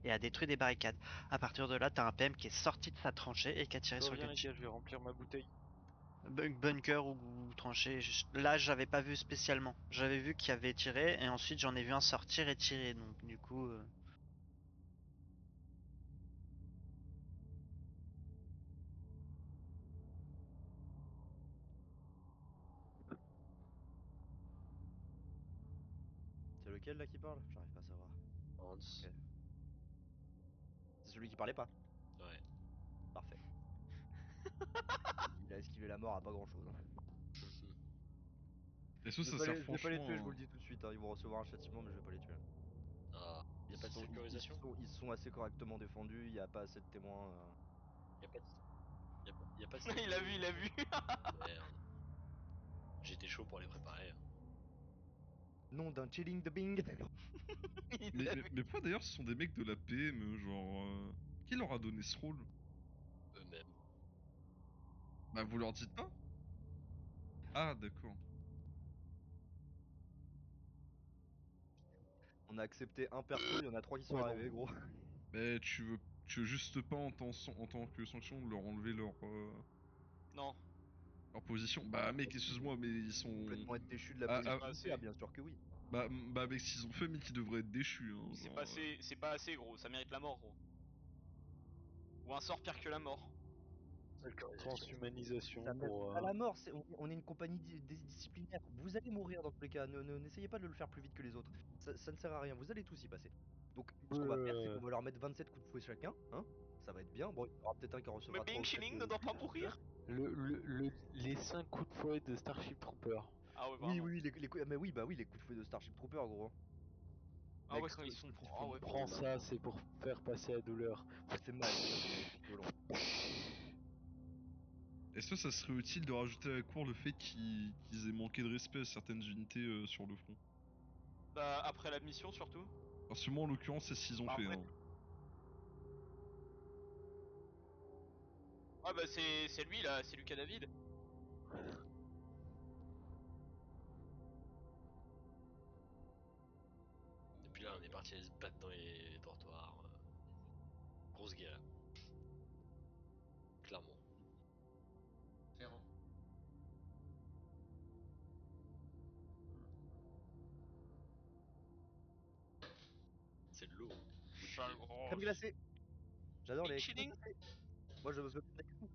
Et a détruit des barricades. À partir de là, t'as un PM qui est sorti de sa tranchée et qui a tiré Je sur le reviens les gunship. gars, je vais remplir ma bouteille. Bunker ou tranchée. Là, j'avais pas vu spécialement. J'avais vu qu'il y avait tiré. Et ensuite, j'en ai vu un sortir et tirer. Donc, du coup. C'est lequel là qui parle? J'arrive pas à savoir. Hans. Ok. C'est celui qui parlait pas. Ouais. Parfait. Il a esquivé la mort à pas grand chose. Et ça sert Je vais pas les tuer, je vous franchement. le dis tout de suite. Hein. Ils vont recevoir un châtiment, mais je vais pas les tuer. Ah. Y a pas, Sécurisation ils sont assez correctement défendus, il y a pas assez de témoins. Y'a pas de. Y a pas de Il a vu, il a vu. Merde. J'étais chaud pour les préparer. Hein. Nom d'un chilling de Bing. Mais pourquoi d'ailleurs ce sont des mecs de la PM, genre... Qui leur a donné ce rôle? Eux-mêmes. Bah vous leur dites pas? Ah d'accord. On a accepté un perso, il y en a 3 qui sont Ouais, arrivés, non. gros. Mais tu veux juste pas en tant que sanction leur enlever Non. leur position? Bah mec, excuse-moi, mais ils sont... Complètement être déchu de la Ah, position ah, militaire, bien sûr que oui. bah mec, s'ils ont fait, mais qu'ils devraient être déchus, hein, C'est genre, pas assez gros, ça mérite la mort gros. Ou un sort pire que la mort. Transhumanisation Ça mérite pour. pas la mort, on est une compagnie disciplinaire. Vous allez mourir dans tous les cas, n'essayez pas de le faire plus vite que les autres. Ça ne sert à rien, vous allez tous y passer. Donc, ce qu'on va faire, c'est qu'on va leur mettre 27 coups de fouet chacun, hein. Ça va être bien. Bon, il y aura peut-être un qui en Mais recevra 3 Bing ou 4 Chilling ne doit pas mourir. Les 5 coups de fouet de Starship Trooper. Ah ouais, Oui, vraiment. oui, mais oui, bah oui, les coups de fouet de Starship Trooper, gros. Ah Mec, ouais, quand ils sont... il Ah faut ouais, Prends putain. ça, c'est pour faire passer la douleur. c'est mal, c'est violent. Est-ce que ça serait utile de rajouter à la cour le fait qu'ils aient manqué de respect à certaines unités sur le front? Bah après la mission surtout. Parce que moi, en l'occurrence, c'est ce qu'ils ont Bah, fait. après- Hein. Ah bah c'est lui là, c'est Lucas David. Et puis là, on est parti à se battre dans les dortoirs. Grosse guerre. Clairement. Ferrand. C'est de l'eau. Sale gros. Crème glacée. J'adore Bing les Chilling. Moi, je veux plus de.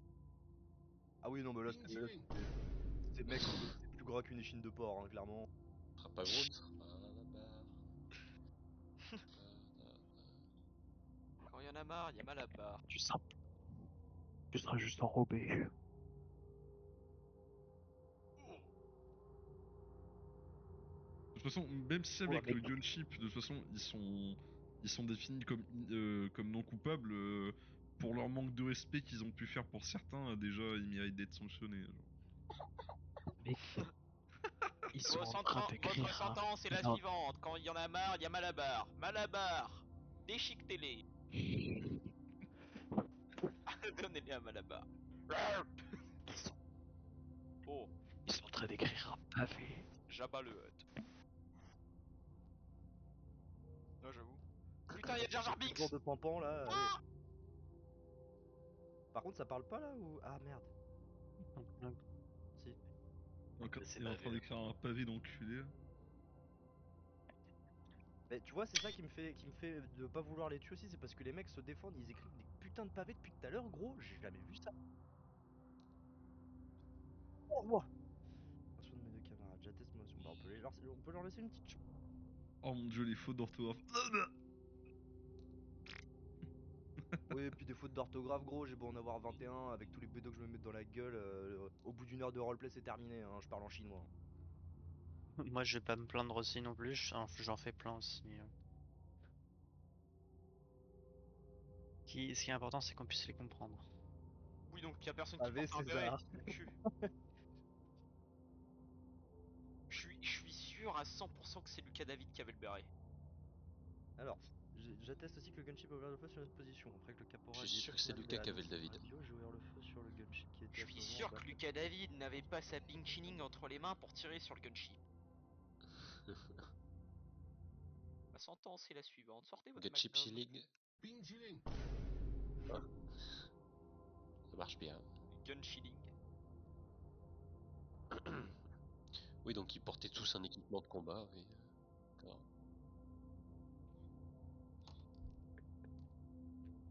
Ah oui, non, mais là, ces mecs, c'est plus gras qu'une échine de porc, hein, clairement. Ce sera pas gros, ce sera pas à la barre. Quand il y en a marre, il y a mal à part. Tu seras juste enrobé. De toute façon, même si Ouais, avec mec. le gunship, de toute façon, ils sont définis comme non coupables pour leur manque de respect qu'ils ont pu faire pour certains. Déjà, ils méritent d'être sanctionnés. Genre. Mec. Ils sont en train Votre d'écrire un sentence est la putain. suivante. Quand il y en a marre, il y a mal à barre. Mal à barre. Déchiquetez-les. Donnez-les à mal à barre. Ils sont, Oh, ils sont en train d'écrire un pavé. Jabba le Hutt. Ah j'avoue. Putain, il y a Jar Jar Ce genre Binks. de pampan, là, allez. Par contre, ça parle pas, là, ou... Ah, merde. Si. C'est Il est en pas train vrai. d'écrire un pavé d'enculé. Mais tu vois, c'est ça qui me fait de pas vouloir les tuer aussi, c'est parce que les mecs se défendent, ils écrivent des putains de pavés depuis tout à l'heure, gros, j'ai jamais vu ça. Oh, moi. Attention de mes deux camarades, j'atteste motion. Bah, on peut leur laisser une petite chance. Oh mon dieu, les fautes d'orthographe. Oui, et puis des fautes d'orthographe, gros, j'ai beau en avoir 21, avec tous les bédos que je me mets dans la gueule, au bout d'une heure de roleplay, c'est terminé, hein, je parle en chinois. Moi, je vais pas me plaindre aussi non plus, j'en fais plein aussi. Ce qui est important, c'est qu'on puisse les comprendre. Oui, donc il y a personne qui Pavé porte un béret. César. Je suis sûr à 100% que c'est Lucas David qui avait le béret. Alors, j'atteste aussi que le gunship a ouvert le feu sur notre position. Après que le caporal Je suis y ait sûr pris que c'est commande Lucas de qui la avait le notice David. radio, j'ai ouvert le feu sur le gunship qui était Je à ce suis moment en sûr que bataille. Lucas David n'avait pas sa Bing Chilling entre les mains pour tirer sur le gunship. Ma sentence est la suivante. Sortez votre Gutship magnum. Healing. Ah. Ça marche bien. Gun chilling. Oui, donc ils portaient tous un équipement de combat, oui. D'accord.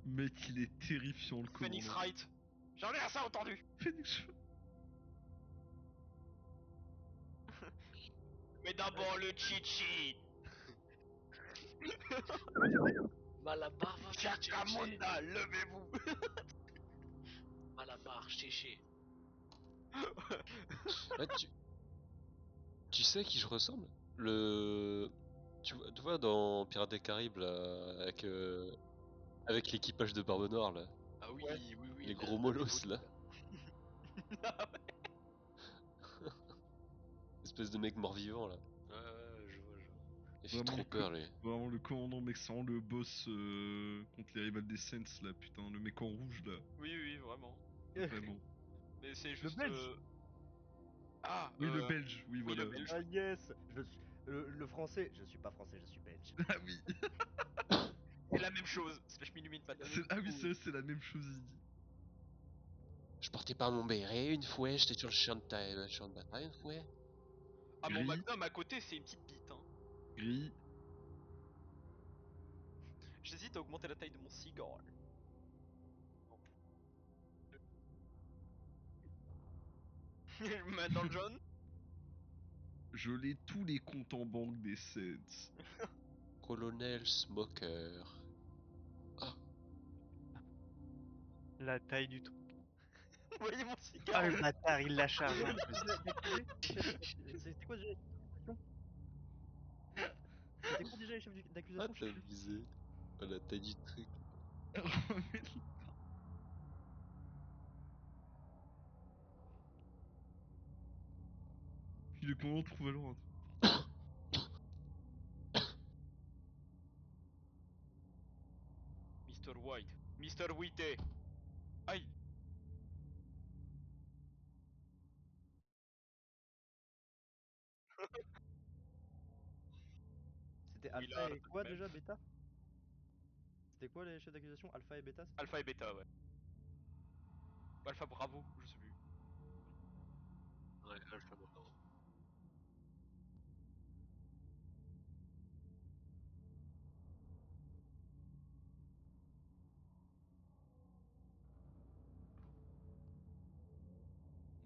Mec, il est terrifiant le Phoenix commandant. Wright. J'en ai assez entendu. Phoenix. Mais d'abord le chichi. Malabar, va faire chichi. Chakamunda, levez-vous. Malabar, chichi. Ah, tu sais à qui je ressemble? Tu vois dans Pirates des Caraïbes, là, avec l'équipage de Barbe Noire, là. Ah oui, Ouais. oui, Les la- gros la molosses, dévolie, là. Espèce de mec mort-vivant, là. Ouais, je vois. fait Vraiment trop le peur, lui. Vraiment le commandant mec, c'est vraiment le boss contre les rivals des Saints là, putain, le mec en rouge là, Oui, oui, vraiment. vraiment. Mais c'est Le juste. Belge. Ah, Oui, le belge, oui, oui, voilà. le belge. Ah yes. Le français. Je suis pas français, je suis belge. Ah oui, C'est la même chose. Slash m'illumine pas. ah oui, c'est la même chose, il dit. Je portais pas mon béret, une fouet, j'étais sur le champ de bataille, une fouet. Ah, mon Gris. Magnum à côté, c'est une petite bite. Hein. Gris. J'hésite à augmenter la taille de mon cigare. Main dans le jaune. Je l'ai tous les comptes en banque des Saints. Colonel Smoker. Ah, La taille du truc. Vous voyez mon Ah cigare le bâtard, il l'a chargé en plus. C'était quoi déjà les chefs d'accusation? C'était quoi déjà les chefs ah d'accusation? Je sais t'as plus. visé. Oh, la taille du truc. Remets-le. Puis le commandant trouve alors un truc. Mr. White. Mr. White. Aïe. C'était Oui, Alpha là, et tout de quoi même. déjà? Bêta? C'était quoi les chefs d'accusation? Alpha et Bêta, c'est ça? Alpha et bêta, ouais. Alpha Bravo, je sais plus. Ouais, Alpha Bravo.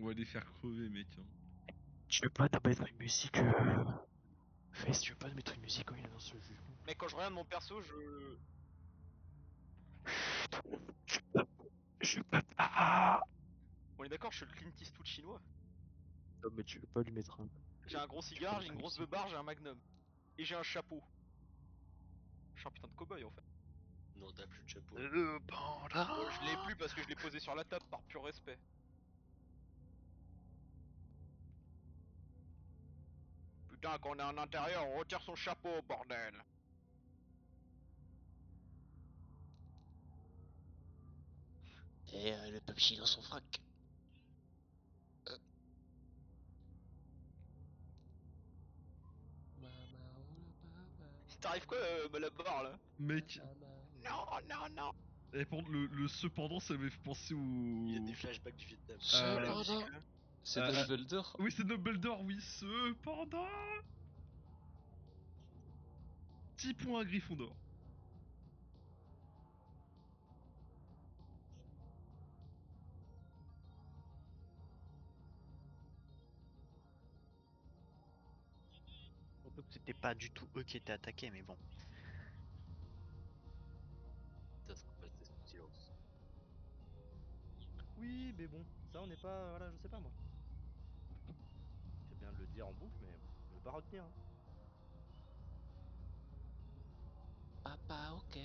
On va les faire crever, mec. Hein. Tu veux pas mettre une musique Face, tu veux pas mettre une musique quand il est dans ce jeu? Mais quand je regarde mon perso, je. Je peux pas. On est d'accord, je suis le Clint Eastwood chinois. Non mais tu veux pas lui mettre un... J'ai un gros Tu peux cigare, j'ai mettre une une grosse musique. beubare, j'ai un magnum. Et j'ai un chapeau. Je suis un putain de cow-boy en fait. Non, t'as plus de chapeau. Le panda. Je l'ai plus parce que je l'ai posé sur la table par pur respect. Putain, quand on est en intérieur, on retire son chapeau, bordel. Et le PUBG dans son frac. Mama, oh le papa. Il t'arrive quoi, la barre là? Mec, Non, non, non. et le cependant, ça m'avait fait penser Il y a au. des flashbacks du Vietnam. C'est la à- musique Cependant, là. c'est à- à- Dumbledore. Oui, c'est Dumbledore, oui, cependant. 10 points à Gryffondor. Surtout que c'était pas du tout eux qui étaient attaqués, mais bon. Ça sera passé sous silence. Oui, mais bon, ça on n'est pas. Voilà, je sais pas moi. C'est bien de le dire en boucle, mais je vais pas retenir. Hein. Papa, ok.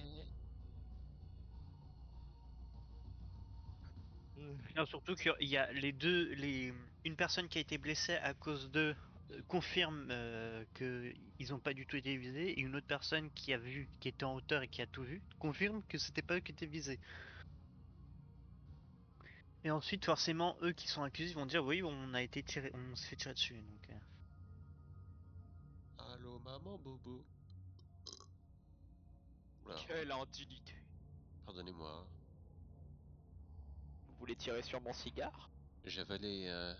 Non, surtout qu'il y a les deux, une personne qui a été blessée à cause d'eux confirme que ils ont pas du tout été visés, et une autre personne qui a vu, qui était en hauteur et qui a tout vu, confirme que c'était pas eux qui étaient visés. Et ensuite, forcément, eux qui sont accusés vont dire oui, on a été tiré, on s'est fait tirer dessus. Donc, Allô, maman, Bobo. Oula, Quelle indignité. pardonnez-moi. Vous voulez tirer sur mon cigare? J'ai avalé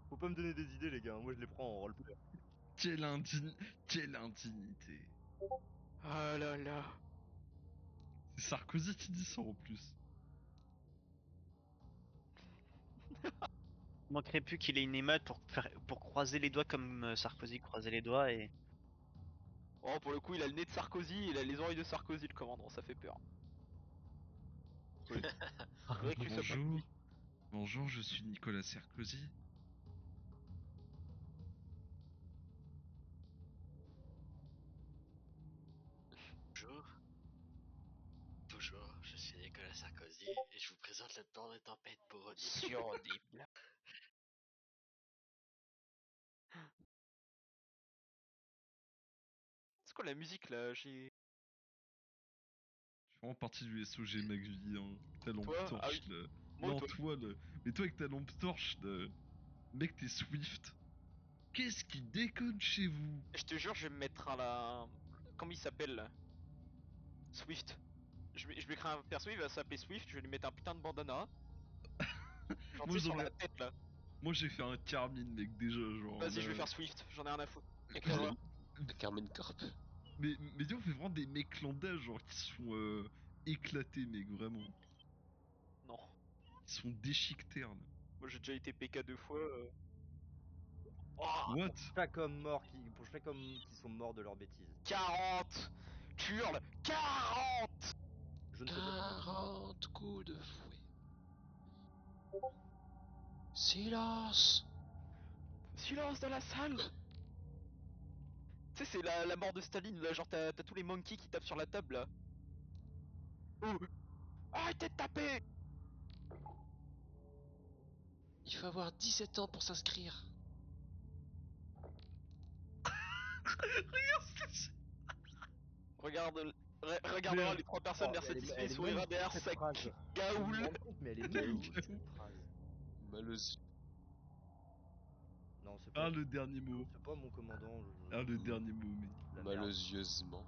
Faut pas me donner des idées, les gars. Moi je les prends en roleplay. Quelle indignité. Ah là là. C'est Sarkozy qui dit ça en plus. il manquerait plus qu'il ait une émeute pour croiser les doigts comme Sarkozy croisait les doigts et Oh, pour le coup, il a le nez de Sarkozy, il a les oreilles de Sarkozy, le commandant, ça fait peur. Faudrait que tu sois pas Bonjour. Bonjour, je suis Nicolas Sarkozy. Bonjour. Bonjour, je suis Nicolas Sarkozy et je vous présente le plan de tempête pour Odile. sur des quoi la musique là? J'ai. Je suis vraiment partie du SOG McVie, hein. Ta lampe Toi? Ah torche, oui. là. Moi ou Non, toi? toi, là. Mais toi, avec ta lampe torche, là. Mec, t'es Swift. Qu'est-ce qui déconne chez vous? Je te jure, je vais me mettre à la. Comment il s'appelle là? Swift. Je vais créer un perso, il va s'appeler Swift, je vais lui mettre un putain de bandana. Genre, tu Moi, sais, sur j'en ai... la tête là. Moi, j'ai fait un Carmine, mec, déjà, genre, Vas-y, là... je vais faire Swift, j'en ai rien à foutre. Et Et toi? Carmen Corp. Mais dis, on fait vraiment des mecs lambda, genre, qui sont éclatés, mec, vraiment. Non. Ils sont déchiquetés, là. Moi j'ai déjà été PK 2 fois. Oh, What? Chaque homme mort pour chaque homme qui sont morts de leur bêtise. 40. Tu hurles 40. Je ne sais pas. 40 coups de fouet. Silence! Silence dans la salle. Tu sais, c'est la mort de Staline là, genre t'as tous les monkeys qui tapent sur la table là. Oh. Arrêtez de taper. Il faut avoir 17 ans pour s'inscrire. Regarde, regardera Merde. les 3 personnes, Oh, l'air mais elle satisfait, est sourire magnifique derrière, cette ça phrase. Vous vous gaoule. rendez compte, mais elle est Gaoule. magnifique cette phrase. Mal aux yeux. Non, c'est Ah, pas. le dernier mot. C'est pas mon commandant. Ah, le dernier mot, mec. La merde. Malheureusement.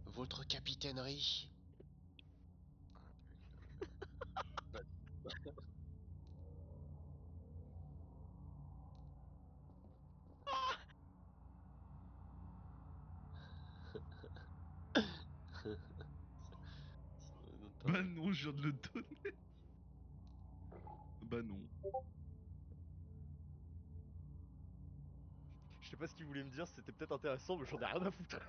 Votre capitainerie. Bah non, je viens de le donner. Bah non. Je sais pas ce qu'il voulait me dire, c'était peut-être intéressant, mais j'en ai rien à foutre.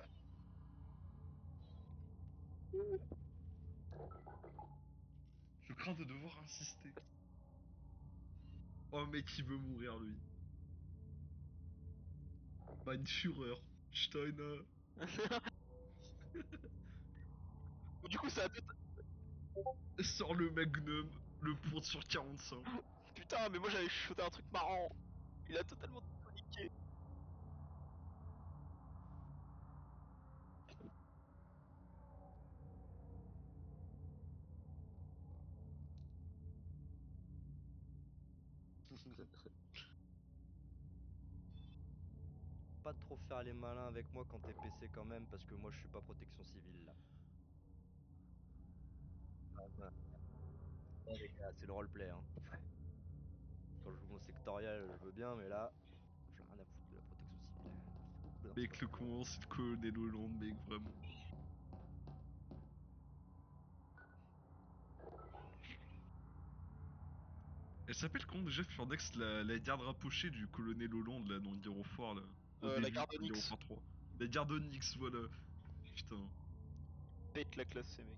Je crains de devoir insister. Oh, mec, il veut mourir, lui. Bah, une fureur. Steiner. Du coup, ça a tout. Sors le Magnum. Le pont sur 45. Putain, mais moi j'avais shooté un truc marrant. Il a totalement niqué. Pas trop faire les malins avec moi quand t'es PC quand même, parce que moi je suis pas protection civile là. Ah, les gars, c'est le roleplay hein. Quand je joue mon sectorial, je veux bien, mais là, j'ai rien à foutre de la protection civile. Non, c'est pas Mec, le commandant, c'est le colonel Hollande, mec, vraiment. Elle s'appelle comment déjà Furnex, la garde rapprochée du colonel Hollande, là, dans Guerre au Foire, là. Au La début, garde de Guerre au Onyx. Foire 3. La garde Onyx, voilà. Putain. Pète la classe, ces mecs.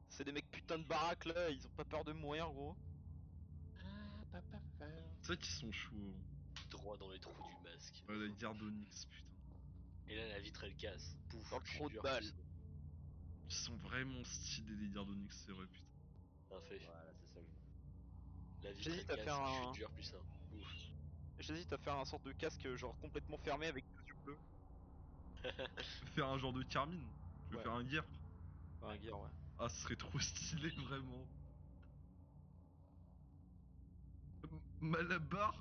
C'est des mecs putain de baraques là, ils ont pas peur de mourir, gros. Ah, papa. C'est vrai qu'ils sont chauds. Hein. Droit dans les trous du masque. Ouais, la garde Onyx, putain. Et là, la vitre elle casse. Pouf, Dans le chute trou du de balle. Arcus. Ils sont vraiment stylés, les gardes Onyx, c'est vrai, putain. Parfait. Voilà, c'est ça que je veux. La vitre elle J'hésite à faire casse, chute un. du R+1. Ouf. J'hésite à faire un sorte de casque genre complètement fermé avec deux yeux bleus. Faire un genre de Carmine. Tu veux Ouais. faire un guerre. Enfin, un gear, ouais. Ah, ce serait trop stylé, vraiment. Malabar.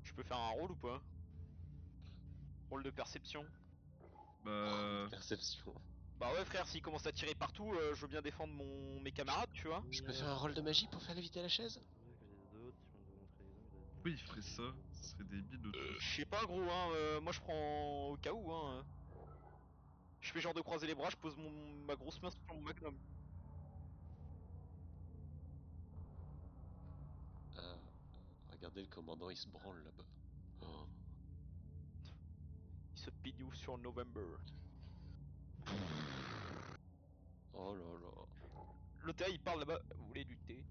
Je peux faire un rôle ou pas? Rôle de perception. Bah... Perception. Bah ouais frère, s'il commence à tirer partout, je veux bien défendre mes camarades, tu vois. Je peux faire un rôle de magie pour faire léviter la chaise? Pourquoi il ferait ça? Ce serait débile de tout. Je sais pas gros hein, moi je prends au cas où hein. Je fais genre de croiser les bras, je pose ma grosse main sur mon magnum. Ah, regardez le commandant, il se branle là-bas. Oh. Il se pignouf sur November. Oh là là. OTA, il parle là-bas. Vous voulez du thé?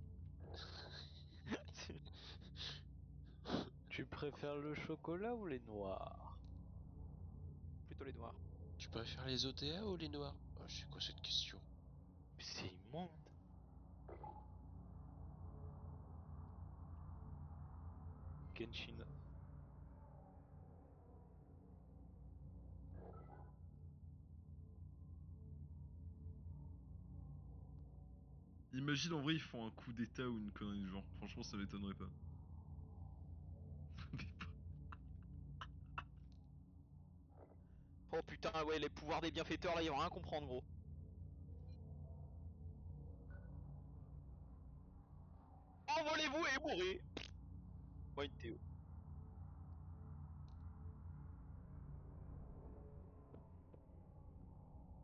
Tu préfères le chocolat ou les noirs? Plutôt les noirs. Tu préfères les OTA ou les noirs? Ah, c'est quoi cette question? Mais c'est immonde. Genshin. Imagine en vrai, ils font un coup d'état ou une connerie du genre. Franchement, ça m'étonnerait pas. Mais pas- Oh putain, ouais, les pouvoirs des bienfaiteurs là, ils vont rien comprendre, gros. Envolez-vous et mourrez! Ouais, une Théo.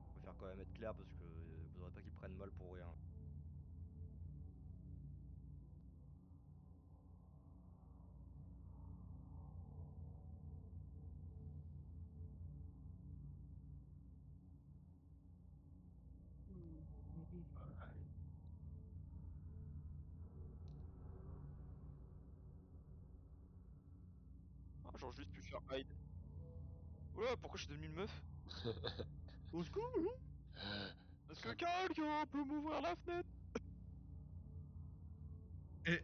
Je préfère quand même être clair parce que faudrait pas qu'ils prennent mal pour rien. Ah, genre juste pu faire hide. Oula, pourquoi je suis devenu une meuf? Au secours! Est-ce que quelqu'un peut m'ouvrir la fenêtre? Eh,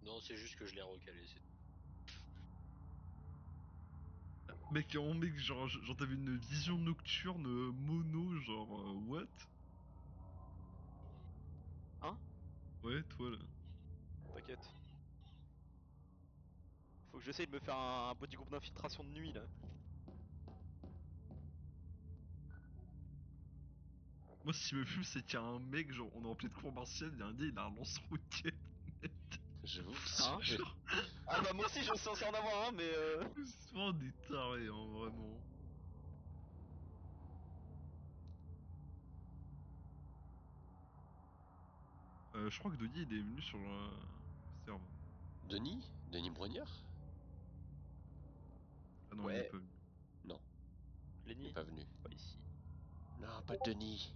Non, c'est juste que je l'ai recalé, c'est tout. mec, genre t'avais une vision nocturne mono, genre what? Hein? Ouais, toi là. T'inquiète. Faut que j'essaye de me faire un petit groupe d'infiltration de nuit là. Moi, ce qui me fume, c'est qu'il y a un mec, genre, on est en pleine cour martiale, il y a un gars, il a un lance-roquette. J'avoue que Hein? c'est. Genre, Ah bah moi aussi je suis censé en avoir un, mais c'est vraiment des tarés, hein, vraiment. Je crois que Denis, il est venu sur le serve. Denis? Denis Brognard? Ah non, il est ouais, pas venu. Non, il n'est Lenny, pas venu. pas ici. Non, pas Denis.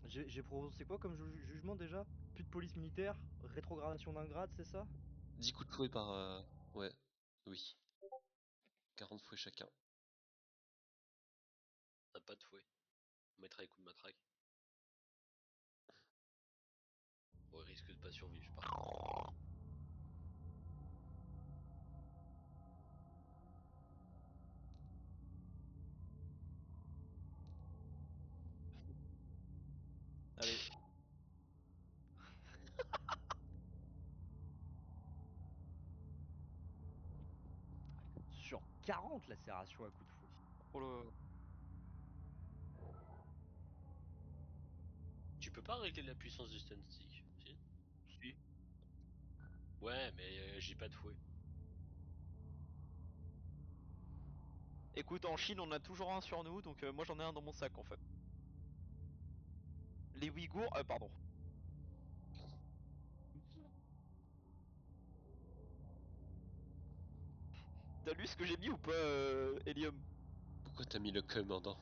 J'ai prononcé quoi comme jugement déjà? Plus de police militaire, rétrogradation d'un grade, c'est ça? 10 coups de fouet par. Ouais, oui. 40 fouets chacun. T'as pas de fouet. On mettra les coups de matraque. Au risque de pas survivre, je pars. Allez. Sur 40 lacération à coup de fouet. Oh là. Tu peux pas régler la puissance du stun stick, si? Si. Ouais, mais j'ai pas de fouet. Écoute, en Chine on a toujours un sur nous, donc moi j'en ai un dans mon sac en fait. Les Ouïghours, pardon. T'as lu ce que j'ai mis ou pas, Helium? Pourquoi t'as mis le commandant?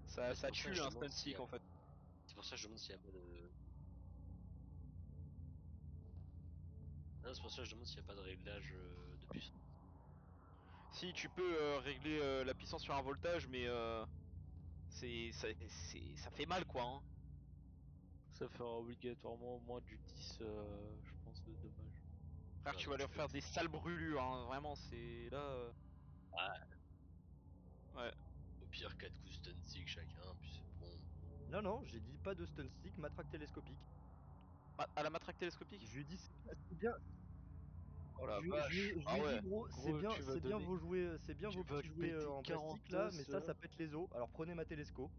Ça, C'est ça pour ça que tue je un demande stun s'il y stick a... en fait. C'est pour ça que je demande s'il y a pas de... Non, c'est pour ça que je demande s'il y a pas de réglage de puissance. Si tu peux régler la puissance sur un voltage, mais ça fait mal quoi. Hein. Ça fera obligatoirement moins du 10, je pense, de dommages. Frère, Ouais, tu bah, vas tu leur peux... faire des sales brûlures, hein. Vraiment, c'est là. Ah, Ouais. au pire, 4 coups de stun stick chacun, puis c'est bon. Non, non, j'ai dit pas de stun stick, matraque télescopique. À la matraque télescopique. Je lui ai dit c'est bien. Oh la Je vache. lui Ah ai dit ouais. gros, Gros, tu vas c'est bien donner. vos jouets, c'est bien Tu vos vas petits jouets péter en 40 plastique là, mais os. ça pète les os. Alors prenez ma télescope.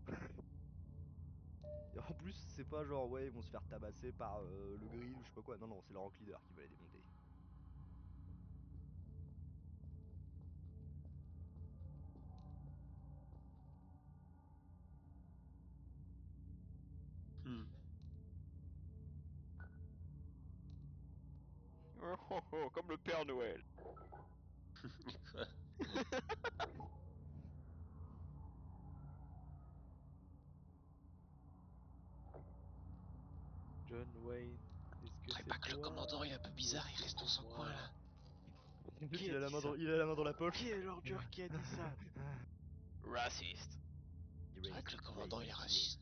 Et en plus, c'est pas genre ouais, ils vont se faire tabasser par le grill ou je sais pas quoi. Non, non, c'est leur rank leader qui va les démonter. Hmm. Oh, oh, comme le Père Noël. Quoi? John Wayne, est-ce que Je c'est pas que le toi commandant il est un peu bizarre, ou il est-ce que reste dans c'est son moi? coin là. Juste, Qui il a a la dit main dans, ça? il a la main dans la poche. Qui est l'ordure qui a dit ça? Raciste. C'est vrai que le commandant il est raciste.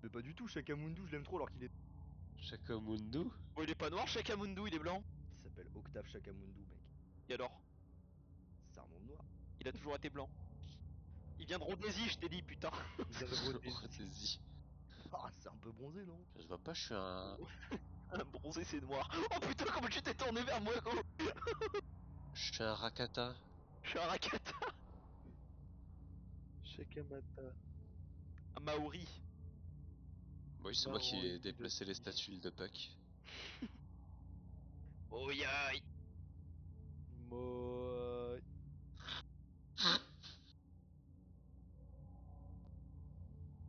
Mais pas du tout, Shakamundu, je l'aime trop alors qu'il est. Shakamundu? Bon, il est pas noir, Shakamundu, il est blanc. Il s'appelle Octave Shakamundu, mec. Et alors? C'est un nom de noir. Il a toujours été blanc. Il vient de Rhodésie, je t'ai dit, putain. Il vient de Rhodésie. Rhodésie. Ah, c'est un peu bronzé, non? Je vois pas, je suis un. Un bronzé, c'est noir. Oh putain, comment tu t'es tourné vers moi, gros? Je suis un Rakata. Je suis un Rakata. Shakamata. Un Maori. Oui, c'est moi qui ai Maroï, déplacé les Hiroshi. statues de Puck. Oh yaï. Moi.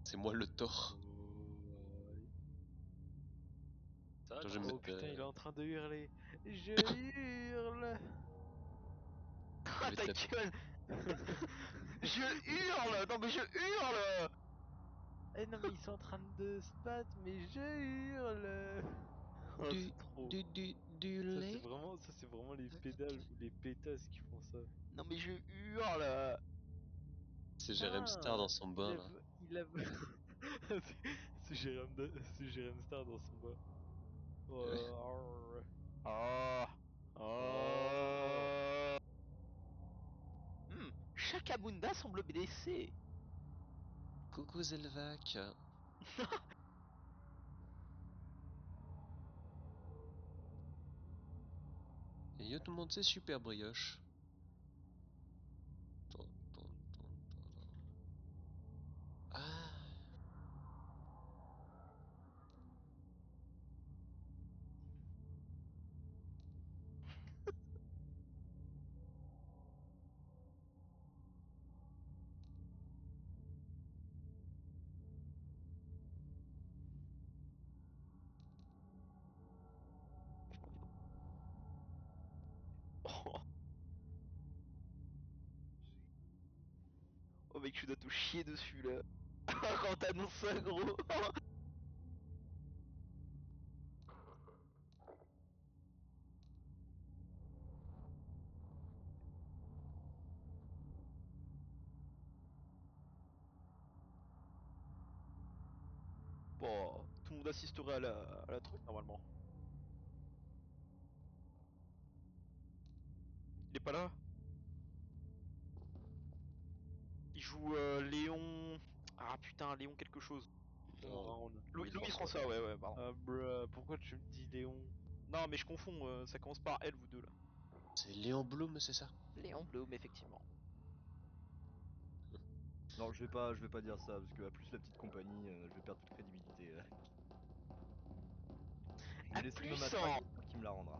C'est moi le Thor. Ça, Attends, je vais non. Oh mettre. putain, il est en train de hurler. Je hurle. Je Ah, vais ta taper. gueule. Je hurle. Non, mais je hurle. Eh non, mais ils sont en train de se battre, mais je hurle. Oh, Du, c'est trop. du Ça, lait. c'est vraiment les pédales ou les pétasses qui font ça. Non, mais je hurle. C'est Jérém Star dans son bain là. Il a... c'est Jérém Star dans son bas. Oh, Oh. oh. Oh. Shakamunda semble blessé. Coucou Zelvac. Et yo tout le monde, c'est super brioche. Ton, ton. Ah. Oh. Oh mec, tu dois te chier dessus là. Quand t'annonces ça, gros. Bon, tout le monde assisterait à la truc normalement. Il est pas là? Il joue Léon. Ah putain, Léon quelque chose. Brown. Louis François, ouais, ouais, pardon. Ah, bruh, pourquoi tu me dis Léon? Non, mais je confonds, ça commence par L, vous deux là. C'est Léon Blum, c'est ça? Léon Blum, effectivement. Non, je vais pas dire ça, parce que à plus la petite compagnie, je vais perdre toute crédibilité. Je À vais laisser plus Nomatra en. qui me la rendra.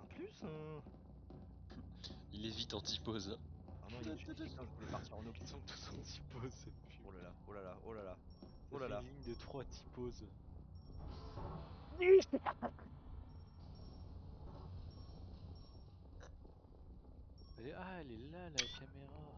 Un plus Il est vite anti-pause. Ah non, putain, je voulais partir en Ils optique. sont tous en typose, ça me fume. Oh là là, oh là là, oh là là. Ça Oh là fait là. une ligne de 3 typoses. Ah, elle est là, la caméra.